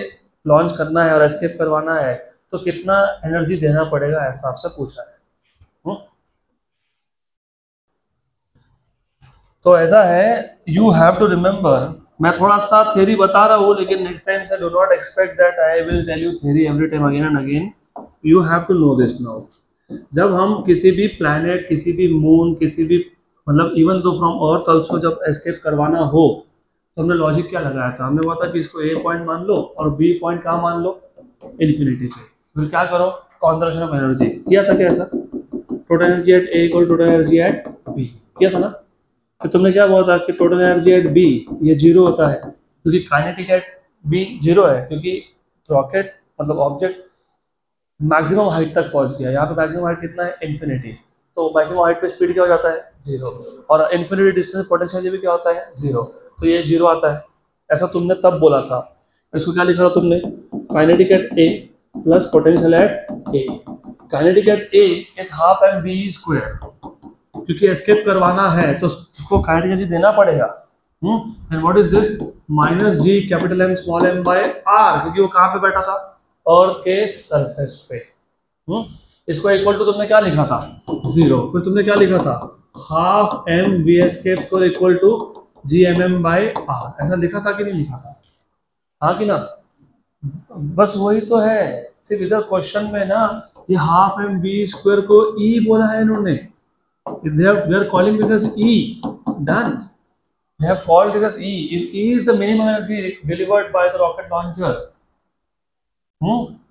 लॉन्च करना है और एस्केप करवाना है तो कितना एनर्जी देना पड़ेगा, ऐसा आपसे पूछा है। तो ऐसा है, यू हैव टू रिमेंबर, मैं थोड़ा सा थ्योरी बता रहा हूँ लेकिन नेक्स्ट टाइम से do not expect that I will tell you theory every time again and again. You have to know this now. जब हम किसी भी प्लैनेट, किसी भी मून, किसी भी मतलब even though from earth also जब एस्केप करवाना हो तो हमने लॉजिक क्या लगाया था? हमने बोला था कि इसको ए पॉइंट मान लो और बी पॉइंट कहाँ मान लो? इन्फिनिटी पे। फिर क्या करो? कॉन्जर्वेशन ऑफ एनर्जी किया था क्या ऐसा? Total energy at A equal total energy at B किया था ना? तो तुमने क्या बोला था कि टोटल एनर्जी एट बी ये जीरो होता है क्योंकि काइनेटिक एट बी जीरो है, क्योंकि रॉकेट मतलब ऑब्जेक्ट मैक्सिमम हाइट तक पहुंच गया। यहाँ पे मैक्सिमम हाइट कितना है? इन्फिनिटी। तो मैक्सिमम हाइट पे स्पीड क्या हो जाता है? जीरो। और इन्फिनिटी डिस्टेंस पोटेंशियल भी क्या होता है? जीरो। तो ये जीरो आता है। ऐसा तुमने तब बोला था। इसको क्या लिखा था तुमने? Kinetic at A plus potential at A. Kinetic at A is half mv square, क्योंकि एस्केप करवाना है तो उसको काइनेटिक एनर्जी देना पड़ेगा। And what is this? Minus G capital M small m by r, क्योंकि वो कहाँ पे बैठा था? अर्थ के सरफेस पे। इसको इक्वल टू तुमने क्या लिखा था? जीरो। फिर तुमने क्या लिखा था? Half m v escape square equal to G M m by r. ऐसा लिखा था कि नहीं लिखा था? हाँ कि ना? बस वही तो है। सिर्फ इधर क्वेश्चन में ना ये हाफ एम बी स्क्वायर को ई बोला है इन्होंने। they are calling this as E. Done. They have called this as E. If E is the minimum energy delivered by the rocket launcher,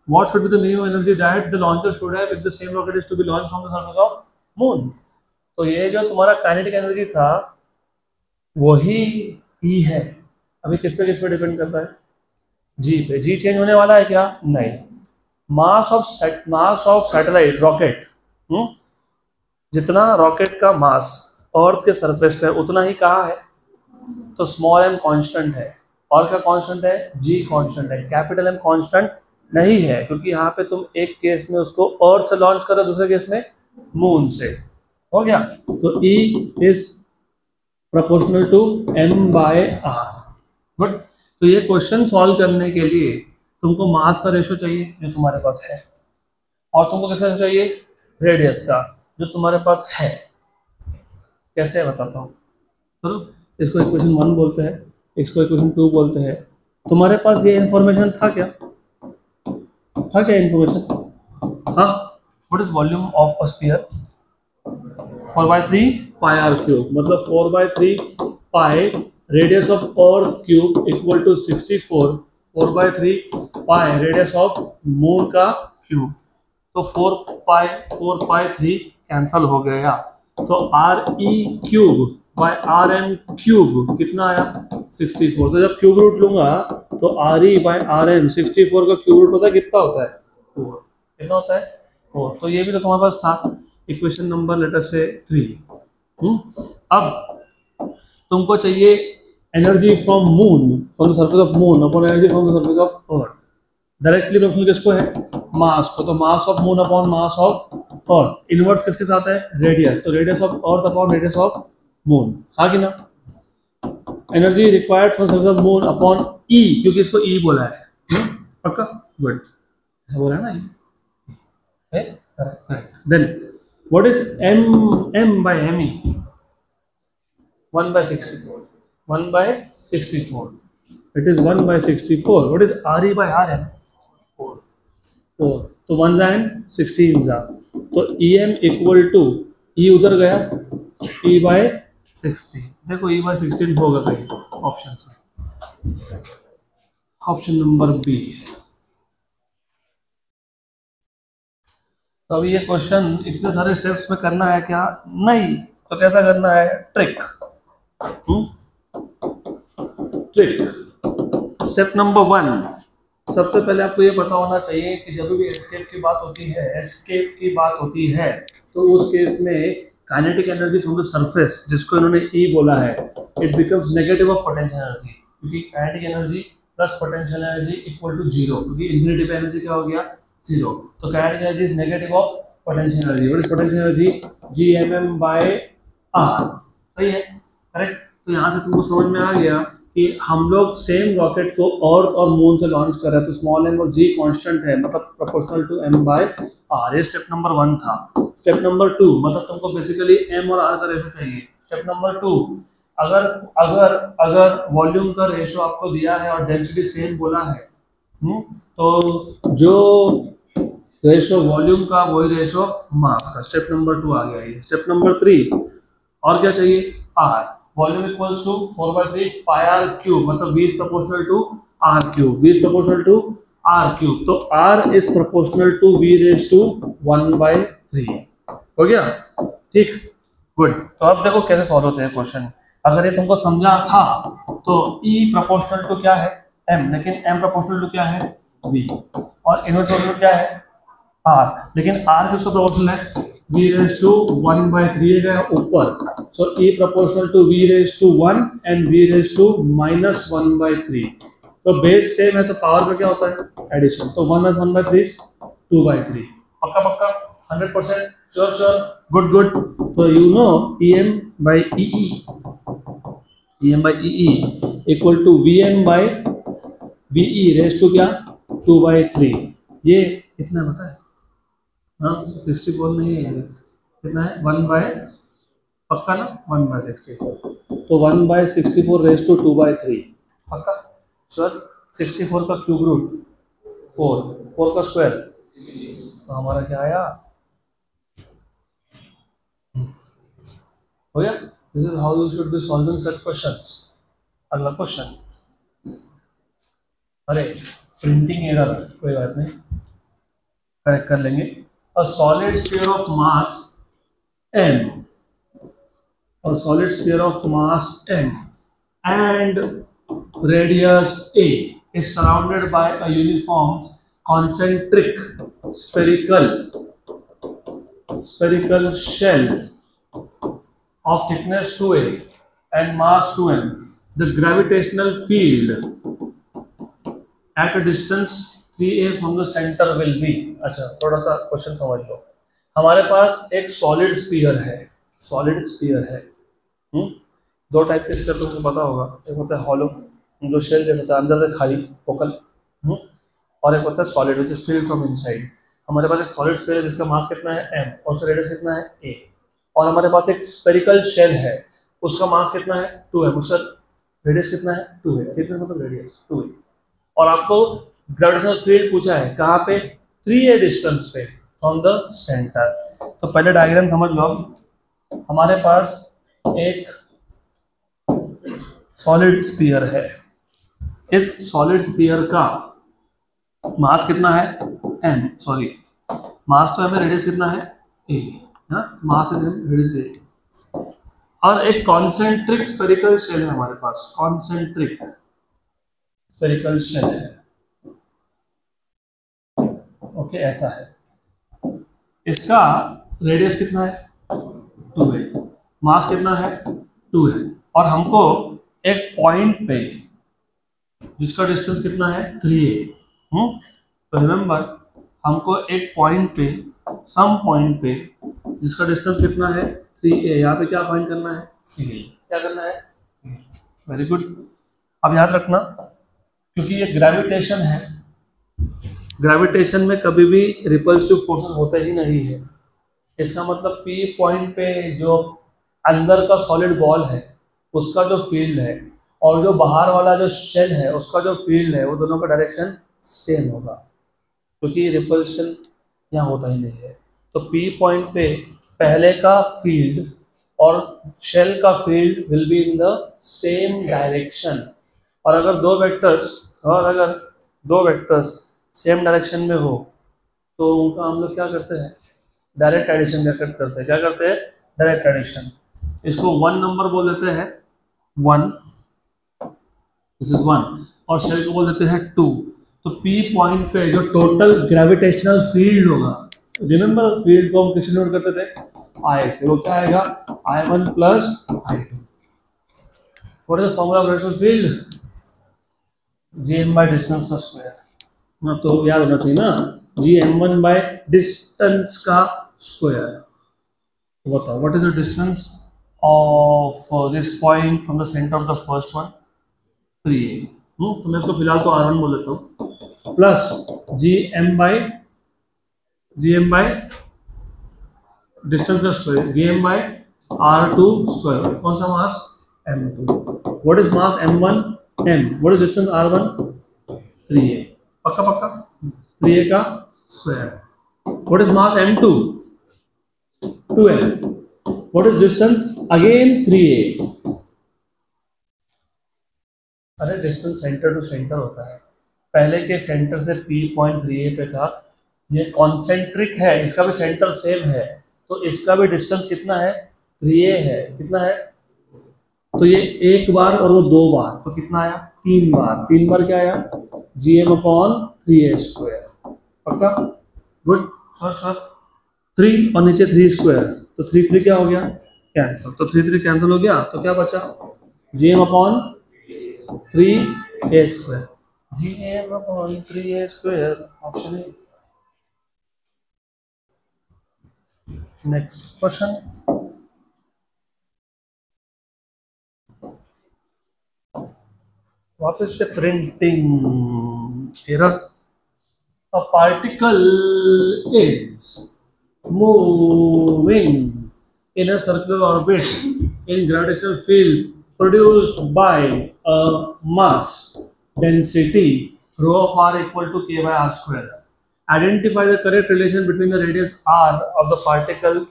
what should be the minimum energy that the launcher should have if the same rocket is to be launched from the surface of moon? तो ये जो तुम्हारा kinetic energy था वही E है। अभी किस पे डिपेंड करता है? जी पे। जी चेंज होने वाला है क्या? नहीं। मास ऑफ सैटेलाइट रॉकेट, जितना रॉकेट का मास अर्थ के सरफेस पे उतना ही कहाँ है? तो स्मॉल एम कांस्टेंट है। और क्या कांस्टेंट है? जी कांस्टेंट है। कैपिटल एम कांस्टेंट नहीं है, क्योंकि यहाँ पे तुम एक केस में उसको अर्थ से लॉन्च कर रहे हो, दूसरे केस में मून से। हो गया? तो E is proportional to m by r। Good. तो ये क्वेश्चन सॉल्व करने के लिए तुमको मास का रेशो चाहिए जो तुम्हारे पास है, और तुमको किसका चाहिए? रेडियस का जो तुम्हारे पास है। कैसे बताता हूँ, चलो। इसको इक्वेशन 1 बोलते हैं, इसको इक्वेशन 2 बोलते हैं। तुम्हारे पास ये इन्फॉर्मेशन था क्या? था क्या इन्फॉर्मेशन? हाँ। What is volume of a sphere? 4/3 pi r cube, मतलब 4/3 pi radius of earth cube equal to 64 4/3 pi radius of moon का क्यूब। तो 4/3 कैंसल हो गया, तो r e cube by r m cube कितना आया? 64। तो जब क्यूब रूट लूंगा तो r e by r m 64 का क्यूब रूट पता है कितना होता है? 4। कितना होता है? 4। तो ये भी तो तुम्हारे पास था, इक्वेशन नंबर लेटर से 3। अब तुमको चाहिए energy from moon, from the surface of moon upon energy from the surface of earth. Directly proportional किसको है? मास को। तो mass of moon upon mass of earth. Inverse किसके साथ है? रेडियस। तो radius of earth upon radius of moon. हाँ कि ना? Energy required from surface of moon upon E, क्योंकि इसको ई बोला है। पक्का? गुड। ऐसा बोला है ना? Correct. Then what is m by me? 1/64. 1/64. It is 1/64. What is re by rm? 4. 4. तो 1 जाएं 16 जा, तो em इक्वल टू ई उधर गया e by 16। देखो e by 16 होगा कहीं ऑप्शन से, ऑप्शन नंबर बी। तो अभी ये क्वेश्चन इतने सारे स्टेप्स में करना है क्या? नहीं। तो कैसा करना है? ट्रिक। ट्रिक। स्टेप नंबर 1, सबसे पहले आपको ये पता होना चाहिए कि जब भी एस्केप की बात होती है तो उस केस में kinetic energy from the surface, जिसको इन्होंने ई बोला है, it becomes negative of potential energy, क्योंकि kinetic energy plus potential energy equal to zero, क्योंकि इन्फिनिटी पे एनर्जी क्या हो गया? जीरो। तो kinetic energy is negative of potential energy. What is potential energy? GMM by R। सही है, correct. तो यहाँ से तुमको समझ में आ गया कि हम लोग सेम रॉकेट को अर्थ और मून से लॉन्च कर रहे हैं, तो स्मॉल m और g कांस्टेंट है, मतलब proportional to m by r। ये स्टेप नंबर 1 था। स्टेप नंबर 2, मतलब तुमको बेसिकली m और r का रेशो चाहिए। स्टेप नंबर 2, अगर अगर अगर वॉल्यूम का रेशो आपको दिया है और डेंसिटी सेम बोला है, तो जो रेशो वॉल्यूम का वही रेशो मास का। स्टेप नंबर 2 आ गया ये। स्टेप नंबर 3, और क्या चाहिए? r। Volume equals to 4/3 pi r cube, मतलब v is proportional to r cube. v is proportional to r cube, तो r is proportional to v raise to 1/3। हो गया? ठीक, गुड। तो अब देखो कैसे सॉल्व होते हैं क्वेश्चन। अगर ये तुमको समझा था तो e प्रोपोर्शनल टू क्या है? m, लेकिन m प्रोपोर्शनल टू क्या है? v। और इनवर्स प्रोपोर्शनल क्या है? r, लेकिन r किसको प्रोपोर्शनल है? v रेज टू 1/3 है ऊपर, so e proportional to v raise to 1 and v raise to -1/3। तो बेस सेम है तो पावर का क्या होता है? एडिशन। तो 1 - 1/3 2/3। पक्का पक्का, 100%? Sure sure, good good. तो you know em by ee equal to vm by ve raise to क्या? 2/3। ये कितना पता है? हाँ, 64 नहीं है, कितना है? 1 बाय, पक्का ना? 1/64। तो 1/64 रेज टू 2/3। पक्का श्योर? 64 का क्यूब रूट 4, 4 का स्क्वायर, तो हमारा क्या आया? हो गया। This is how you should be solving such questions. अगला क्वेश्चन। अरे प्रिंटिंग एरर, कोई बात नहीं, करेक्ट कर लेंगे। A solid sphere of mass m, a solid sphere of mass m and radius a is surrounded by a uniform concentric spherical shell of thickness 2a and mass 2m. The gravitational field at a distance 3a from the center will be। अच्छा, थोड़ा सा question समझ लो। हमारे पास एक solid sphere है, solid sphere है। दो type के स्फीयर तुमको पता होगा, एक होता है हॉलो, जो शेल जैसा होता है, अंदर से खाली फोकल, और एक होता है solid which is filled from inside. हमारे पास एक सॉलिड स्फीयर है जिसका मास कितना है? m, और उसका रेडियस कितना है? a। और हमारे पास एक स्फेरिकल शेल है, उसका मास कितना है? 2m, उसका रेडियस कितना है? 2a। थिकनेस मतलब रेडियस 2a। और आपको ग्रेविटेशनल फील्ड पूछा है कहाँ पे? 3a डिस्टेंस पे फ्रॉम द सेंटर। तो पहले डायग्राम समझ लो। हमारे पास एक सॉलिड स्फीयर है, इस सॉलिड स्फीयर का मास कितना है? m, सॉरी मास तो है, रेडियस कितना है? a। Mass is m, radius a। और एक कॉन्सेंट्रिक स्फेरिकल शेल है हमारे पास, कॉन्सेंट्रिक स्फेरिकल शेल है। ओके, ऐसा है। इसका रेडियस कितना है? 2 है। मास कितना है? 2 है। और हमको एक पॉइंट पे जिसका डिस्टेंस कितना है? 3a। तो रिमेंबर, हमको एक पॉइंट पे, सम पॉइंट पे जिसका डिस्टेंस कितना है? 3a, यहाँ पे क्या फाइंड करना है? फील्ड। क्या करना है? Very good. अब याद रखना, क्योंकि ये ग्रेविटेशन है, ग्रेविटेशन में कभी भी रिपल्सिव फोर्सेस होते ही नहीं है। इसका मतलब P पॉइंट पे जो अंदर का सॉलिड बॉल है उसका जो फील्ड है और जो बाहर वाला जो शेल है उसका जो फील्ड है, वो दोनों का डायरेक्शन सेम होगा, क्योंकि रिपल्शन यहाँ होता ही नहीं है। तो P पॉइंट पे पहले का फील्ड और शेल का field will be in the same direction. और अगर दो वेक्टर्स सेम डायरेक्शन में हो तो उनका हम लोग क्या करते हैं? डायरेक्ट एडिशन करते हैं, क्या करते हैं, डायरेक्ट एडिशन। इसको 1 नंबर बोल देते हैं 1, दिस इज 1, और शेल को बोल देते हैं 2। तो P पॉइंट पे जो टोटल ग्रेविटेशनल फील्ड होगा, रिमेंबर फील्ड को हम किससे नोट करते थे, I से, वो क्या आएगा, I1 plus I2। What is the formula of gravitational field, Gm by distance का स्क्वायर। हाँ तो याद होना चाहिए ना, Gm1 बाय डिस्टेंस का स्क्वायर। बताओ what is the distance of this point from the centre of the first one, 3a। तो मैं इसको फिलहाल तो R1 बोल देता हूँ, प्लस Gm बाय डिस्टेंस का square, Gm by R2 square, कौन सा mass, M2। What is mass M1, M, what is distance R1, 3a, पक्का पक्का, 3a का square. What is mass M2, 2m, what is distance again 3a। अरे distance centre to centre होता है, पहले के सेंटर से P पॉइंट 3a पे था, ये कॉन्सेंट्रिक है, इसका भी सेंटर सेम है, तो इसका भी डिस्टेंस कितना है, 3a है, कितना है, तो ये एक बार और वो 2 बार, तो कितना आया, 3 बार, 3 बार क्या आया, Gm/3a स्क्वायर, पक्का, गुड, सर 3 और नीचे 3 स्क्वायर, तो 3 क्या हो गया, कैंसिल, तो 3 कैंसिल हो गया, तो क्या बचा, Gm/3a square, Gm/3a square, option A. Next question, वापस से printing error. A particle is moving in a circular orbit in gravitational field produced by a mass density rho of r equal to k by r square. Identify the correct relation between the radius r of the particle's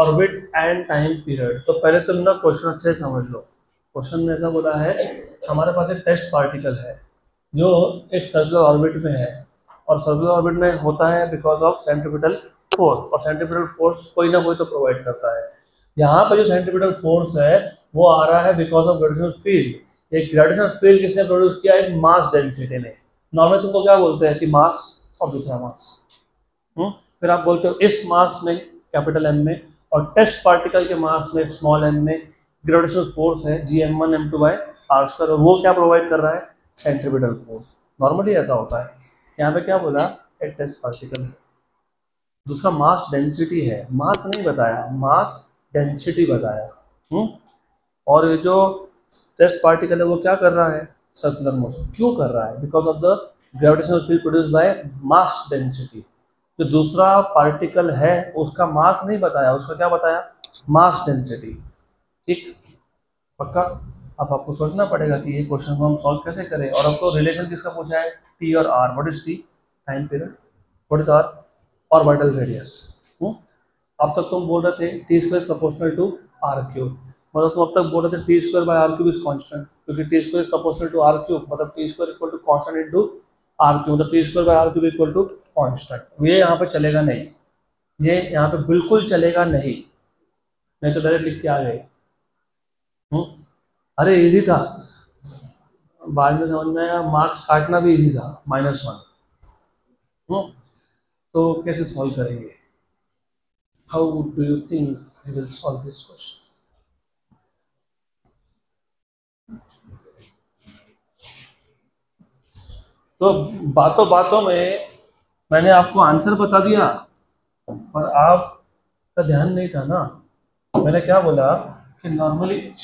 orbit and time period. तो पहले तुम ना question अच्छे से समझ लो। Question में ऐसा बोला है, हमारे पास एक टेस्ट पार्टिकल है जो एक सर्कुलर ऑर्बिट में है, और सर्कुलर ऑर्बिट में होता है बिकॉज ऑफ सेंट्रीपिटल फोर्स, और सेंट्रीपिटल फोर्स कोई ना कोई तो प्रोवाइड करता है। यहाँ पे जो सेंट्रीपिटल फोर्स है वो आ रहा है बिकॉज ऑफ ग्रेविटेशनल फील्ड। एक ग्रेविटेशनल फील्ड किसने प्रोड्यूस किया है, मास डेंसिटी ने। नॉर्मली तुमको क्या बोलते हैं कि मास और दूसरा मास, फिर आप बोलते हो इस मास में कैपिटल M में, और टेस्ट पार्टिकल के मास में स्मॉल m में ग्रेविटेशनल फोर्स है Gm1 M2 bye r square, और वो क्या प्रोवाइड कर रहा है, सेंट्रीपिटल फोर्स। नॉर्मली ऐसा होता है। यहाँ पे क्या बोला, एक टेस्ट पार्टिकल है, दूसरा मास डेंसिटी है, मास नहीं बताया, मास डेंसिटी बताया। और ये जो टेस्ट पार्टिकल है वो क्या कर रहा है, सर्कुलर मोशन। क्यों कर रहा है, because of the gravitational field produce by mass density. जो दूसरा पार्टिकल है उसका मास नहीं बताया, उसका क्या बताया, मास डेंसिटी। ठीक, पक्का। अब आपको सोचना पड़ेगा कि ये क्वेश्चन को हम सॉल्व कैसे करें। और आपको रिलेशन किसका पूछा है, टी और R. What is T, time period, what is R, orbital radius. अब तक तुम बोल रहे थे T square proportional to R cube, मतलब तुम अब तक बोल रहे थे T square by R cube is constant, क्योंकि T square is proportional to R cube, मतलब T square equal to constant into R cube, मतलब T square by R cube equal to constant. ये यहाँ पे चलेगा नहीं, ये यहाँ पे बिल्कुल चलेगा नहीं, नहीं तो डायरेक्ट लिख के आ गए। अरे इजी था, बाद में समझ में आया, मार्क्स काटना भी इजी था, -1। तो कैसे सॉल्व करेंगे, how do you think we will solve this question. तो बातों बातों में मैंने आपको आंसर बता दिया, पर आपका ध्यान नहीं था ना। मैंने क्या बोला कि नॉर्मली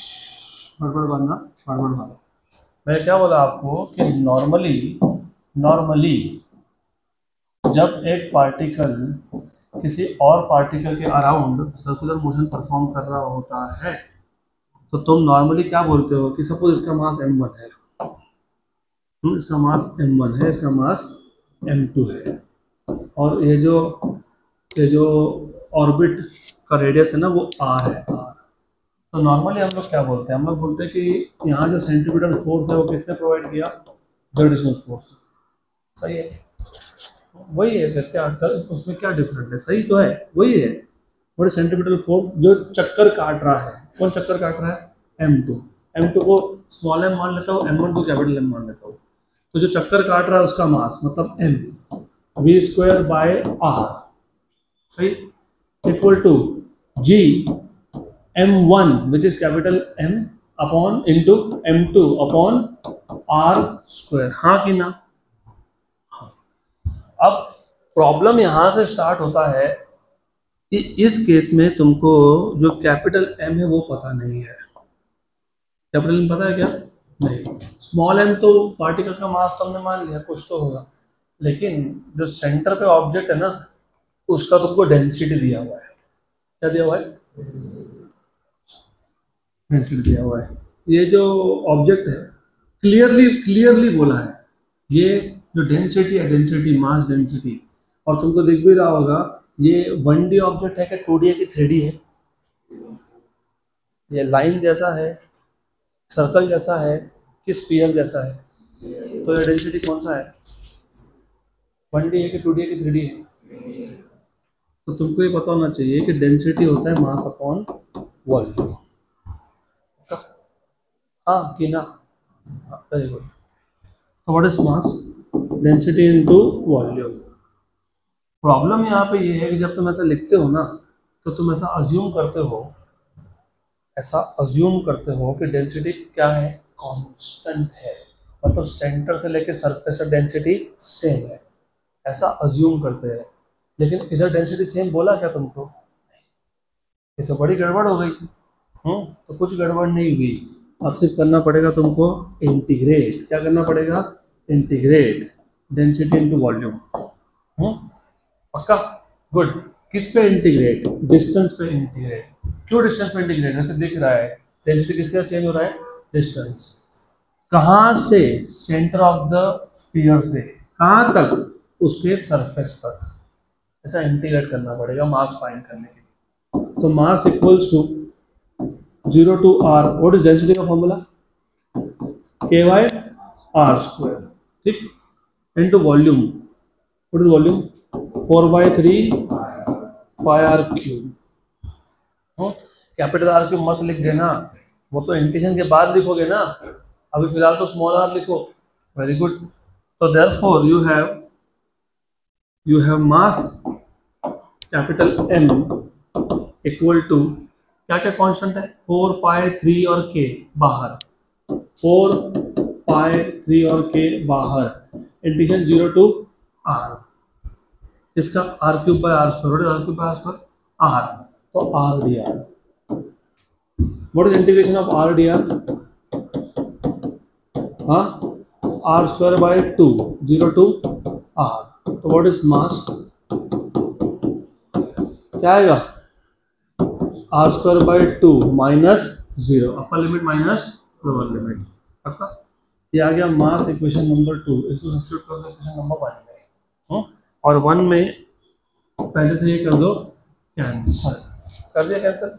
मैंने क्या बोला आपको कि नॉर्मली जब एक पार्टिकल किसी और पार्टिकल के अराउंड सर्कुलर मोशन परफॉर्म कर रहा होता है, तो तुम नॉर्मली क्या बोलते हो कि सपोज इसका मास m1 है, इसका मास m1 है, इसका मास m2 है, और ये जो ऑर्बिट का रेडियस है ना वो r है, r। तो नॉर्मली हम लोग क्या बोलते हैं, हम लोग बोलते हैं कि यहाँ जो सेंट्रीपिटल फोर्स है वो किसने प्रोवाइड किया, ग्रेविटेशनल फोर्स। सही है। वही है फिर, क्या उसमें क्या डिफरेंट है, सही तो है, वही है। बड़े सेंटीमीटर फोर्स जो चक्कर काट रहा है, कौन चक्कर काट रहा है, M2। M2 को स्मॉल m मान लेता हूँ, M1 को कैपिटल M मान लेता हूँ। तो जो चक्कर काट रहा है उसका मास मतलब m v² बाय r, सही, equal to g m1 which is capital M upon into M2 upon r²। हाँ कि ना? हाँ। अब प्रॉब्लम यहां से स्टार्ट होता है कि इस केस में तुमको जो कैपिटल M है वो पता नहीं है। कैपिटल M पता है क्या? नहीं। स्मॉल m तो पार्टिकल का मास तो हमने मान लिया, कुछ तो होगा, लेकिन जो सेंटर पे ऑब्जेक्ट है ना, उसका तुमको डेंसिटी दिया हुआ है। क्या दिया हुआ है? डेंसिटी दिया हुआ है। ये जो ऑब्जेक्ट है, क्लियरली बोला है, ये जो डेंसिटी है, डेंसिटी मास डेंसिटी, और तुमको दिख भी रहा होगा ये 1D ऑब्जेक्ट है कि 2D है कि 3D है। ये लाइन जैसा है, सर्कल जैसा है कि स्फीयर जैसा है? तो ये डेंसिटी कौन सा है, 1D है कि 2D है कि 3D है? तो तुमको ये पता होना चाहिए कि डेंसिटी होता है मास अपॉन वॉल्यूम। हाँ कि ना? Very good. तो what is mass, density into volume. Problem यहाँ पे ये है कि जब तुम ऐसा लिखते हो ना, तो तुम ऐसा अज्यूम करते हो, कि डेंसिटी क्या है, कांस्टेंट है, मतलब सेंटर से लेके सरफेस तक डेंसिटी सेम है, ऐसा अज्यूम करते हैं। लेकिन इधर डेंसिटी सेम बोला क्या तुमको? ये तो बड़ी गड़बड़ हो गई। तो कुछ गड़बड़ नहीं हुई। अब सिर्फ करना पड़ेगा तुमको इंटीग्रेट। क्या करना पड़ेगा? Integrate density into volume. पक्का? गुड। किस पे इंटीग्रेट? डिस्टेंस पे इंटीग्रेट। क्यों डिस्टेंस पे इंटीग्रेट? वैसे दिख रहा है डेंसिटी किससे चेंज हो रहा है, डिस्टेंस। कहाँ से? सेंटर ऑफ द स्फीयर से कहाँ तक? उसके सरफेस तक। ऐसा इंटीग्रेट करना पड़ेगा मास फाइंड करने के लिए। तो mass equals to 0 to r, what is density का फॉर्मूला, k/r², ठीक, into volume, what is volume, 4/3πr³। Capital R³ मत लिख देना, वो तो इंटीग्रेशन के बाद लिखोगे ना, अभी फिलहाल तो स्मॉल r लिखो। Very good. तो therefore you have mass capital M equal to, क्या क्या कांस्टेंट है, 4π3 और k बाहर, 4π3 और k बाहर, इंटीग्रेशन 0 to r, इसका r³/r², r³/r², r, तो r dr। What is integration of r dr? हाँ, r²/2, 0 to r। तो व्हाट इज मास, क्या आएगा, r²/2 -0, upper limit minus lower limit. पक्का? ये आ गया मास इक्वेशन नंबर 2। इसको सब्स्टिट्यूट कर दो इक्वेशन नंबर 1 में, और 1 में पहले से ये कर दो कैंसल। कर दिया कैंसल?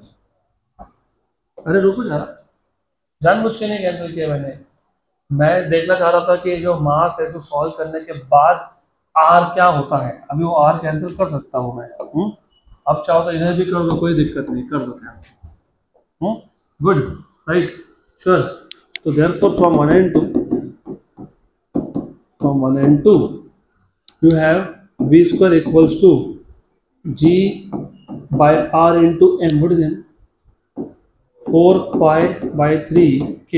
अरे रुको जरा, जानबूझ के नहीं कैंसिल किया मैंने। मैं देखना चाह रहा था कि जो मास है इसको सॉल्व करने के बाद r क्या होता है। अभी वो r कैंसिल कर सकता हूँ मैं। अब चाहो तो इधर भी कर दो, कोई दिक्कत नहीं, कर दो कैंसिल। Good, right, sure. तो therefore from 1 and 2 you have v² equals to g/r into m. What is m? 4π/3k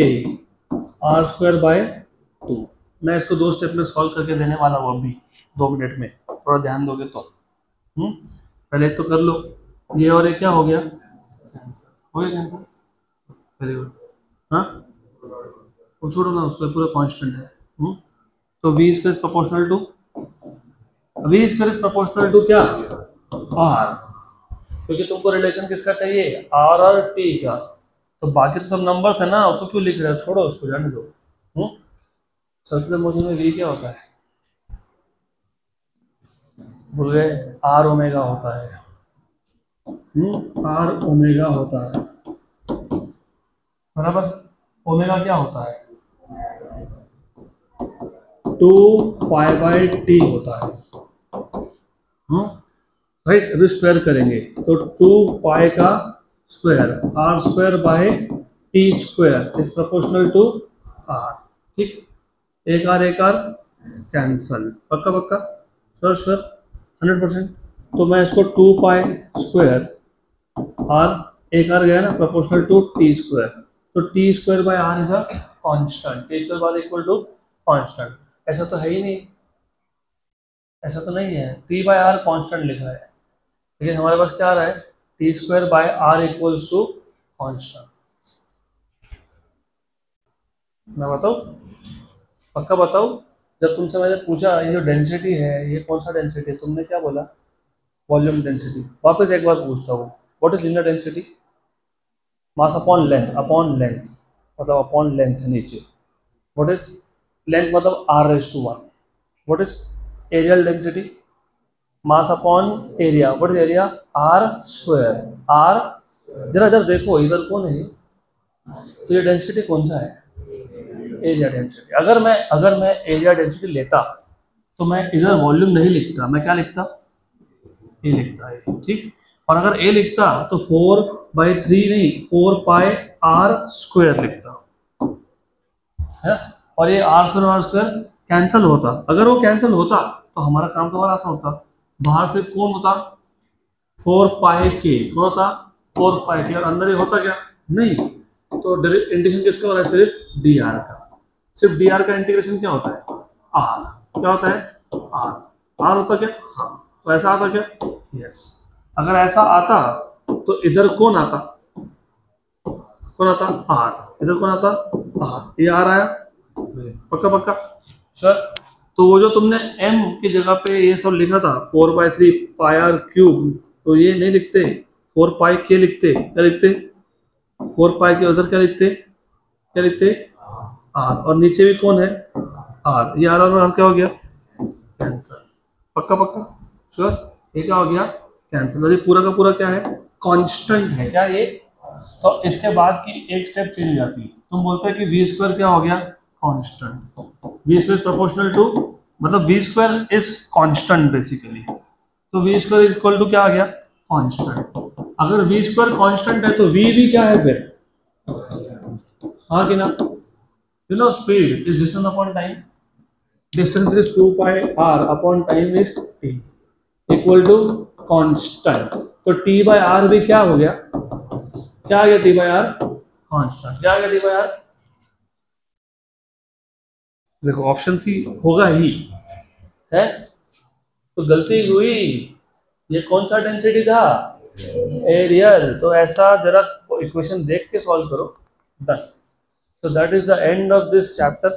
r²/2। मैं इसको 2 स्टेप में सॉल्व करके देने वाला हूँ अभी 2 मिनट में, थोड़ा ध्यान दोगे तो। पहले तो कर लो ये, और ये क्या हो गया, हो गया कैंसिल। Very good. हाँ, वो छोड़ो ना उसको, पूरा कांस्टेंट है। तो v इज प्रोपोर्शनल टू, क्या, r, क्योंकि तुमको रिलेशन किसका चाहिए, r और t का। तो बाकी तो सब नंबर्स है ना, उसको क्यों लिख रहे हो, छोड़ो उसको, जाने दो। सर्कुलर मोशन में v क्या होता है, भूल गए, r ओमेगा होता है। r ओमेगा होता है, बराबर। ओमेगा क्या होता है, 2π/t होता है। राइट, अभी स्क्वायर करेंगे तो 2 पाई का square r square by t square is proportional to r. ठीक, एक आर कैंसल, पक्का पक्का, श्योर श्योर, 100%। तो मैं इसको 2 पाई स्क्वायर आर, एक आर गया ना, प्रोपोर्शनल टू टी स्क्वायर, तो t square by r is a constant, t square by equal to constant. ऐसा तो है ही नहीं, ऐसा तो नहीं है, टी बाय आर कांस्टेंट लिखा है, लेकिन हमारे पास क्या आ रहा है, t square by r equals to constant. मैं बताऊँ, पक्का बताऊँ, जब तुमसे मैंने पूछा ये जो डेंसिटी है ये कौन सा डेंसिटी है, तुमने क्या बोला, वॉल्यूम डेंसिटी। वापस एक बार पूछता हूँ, what is linear density, mass upon length, मतलब अपॉन लेंथ है नीचे, व्हाट इज लेंथ मतलब r⁻1, what is areal density, mass upon area, what is area, r square, r, जरा इधर देखो, इधर कौन है, तो ये डेंसिटी कौन सा है, एरिया डेंसिटी। अगर मैं एरिया डेंसिटी लेता तो मैं इधर वॉल्यूम नहीं लिखता, मैं क्या लिखता, ए लिखता है, ठीक। और अगर ए लिखता तो 4/3 नहीं, 4 पाई आर स्क्वायर लिखता है, और ये आर स्क्वायर कैंसिल होता। अगर वो कैंसिल होता तो हमारा काम तो बड़ा आसान होता, बाहर से कौन होता, 4 पाई के, कौन होता, 4 पाई के, और अंदर ये होता क्या, नहीं, तो इंटीग्रेशन किसका हो रहा है, सिर्फ डी आर का, सिर्फ डी आर का इंटीग्रेशन क्या होता है, आर, क्या होता है, आर होता क्या, हाँ, तो ऐसा आता क्या, यस। अगर ऐसा आता तो इधर कौन आता, आर, इधर कौन आता, आर, ये आर आया, पक्का पक्का, सर। तो वो जो तुमने m की जगह पे ये सब लिखा था 4/3 पाई आर क्यूब, तो ये नहीं लिखते, 4 पाई के लिखते, क्या लिखते, 4 पाई के, उधर क्या लिखते, आर, और नीचे भी कौन है, आर, ये आर और आर क्या हो गया, कैंसल, पक्का पक्का, श्योर, ये क्या हो गया, कैंसल। ये पूरा का पूरा क्या है, कांस्टेंट है क्या ये। तो इसके बाद की एक स्टेप चेंज हो जाती है, तुम बोलते हैं कि वी स्क्वायर क्या हो गया, constant, V square proportional to, मतलब V square is constant basically, तो V square is equal to क्या आ गया, कांस्टेंट। अगर वी स्क्वायर कांस्टेंट है तो वी भी क्या है फिर, हाँ कि ना, you know speed is distance upon time, distance is 2 pi r upon time is t equal to constant, तो t by r भी क्या हो गया, क्या आ गया, t by r कांस्टेंट, क्या आ गया, t by r, देखो ऑप्शन सी होगा ही है, तो गलती हुई, ये कौन सा डेंसिटी था, एरियल, तो ऐसा जरा इक्वेशन देख के सॉल्व करो, done. So that is the end of this chapter.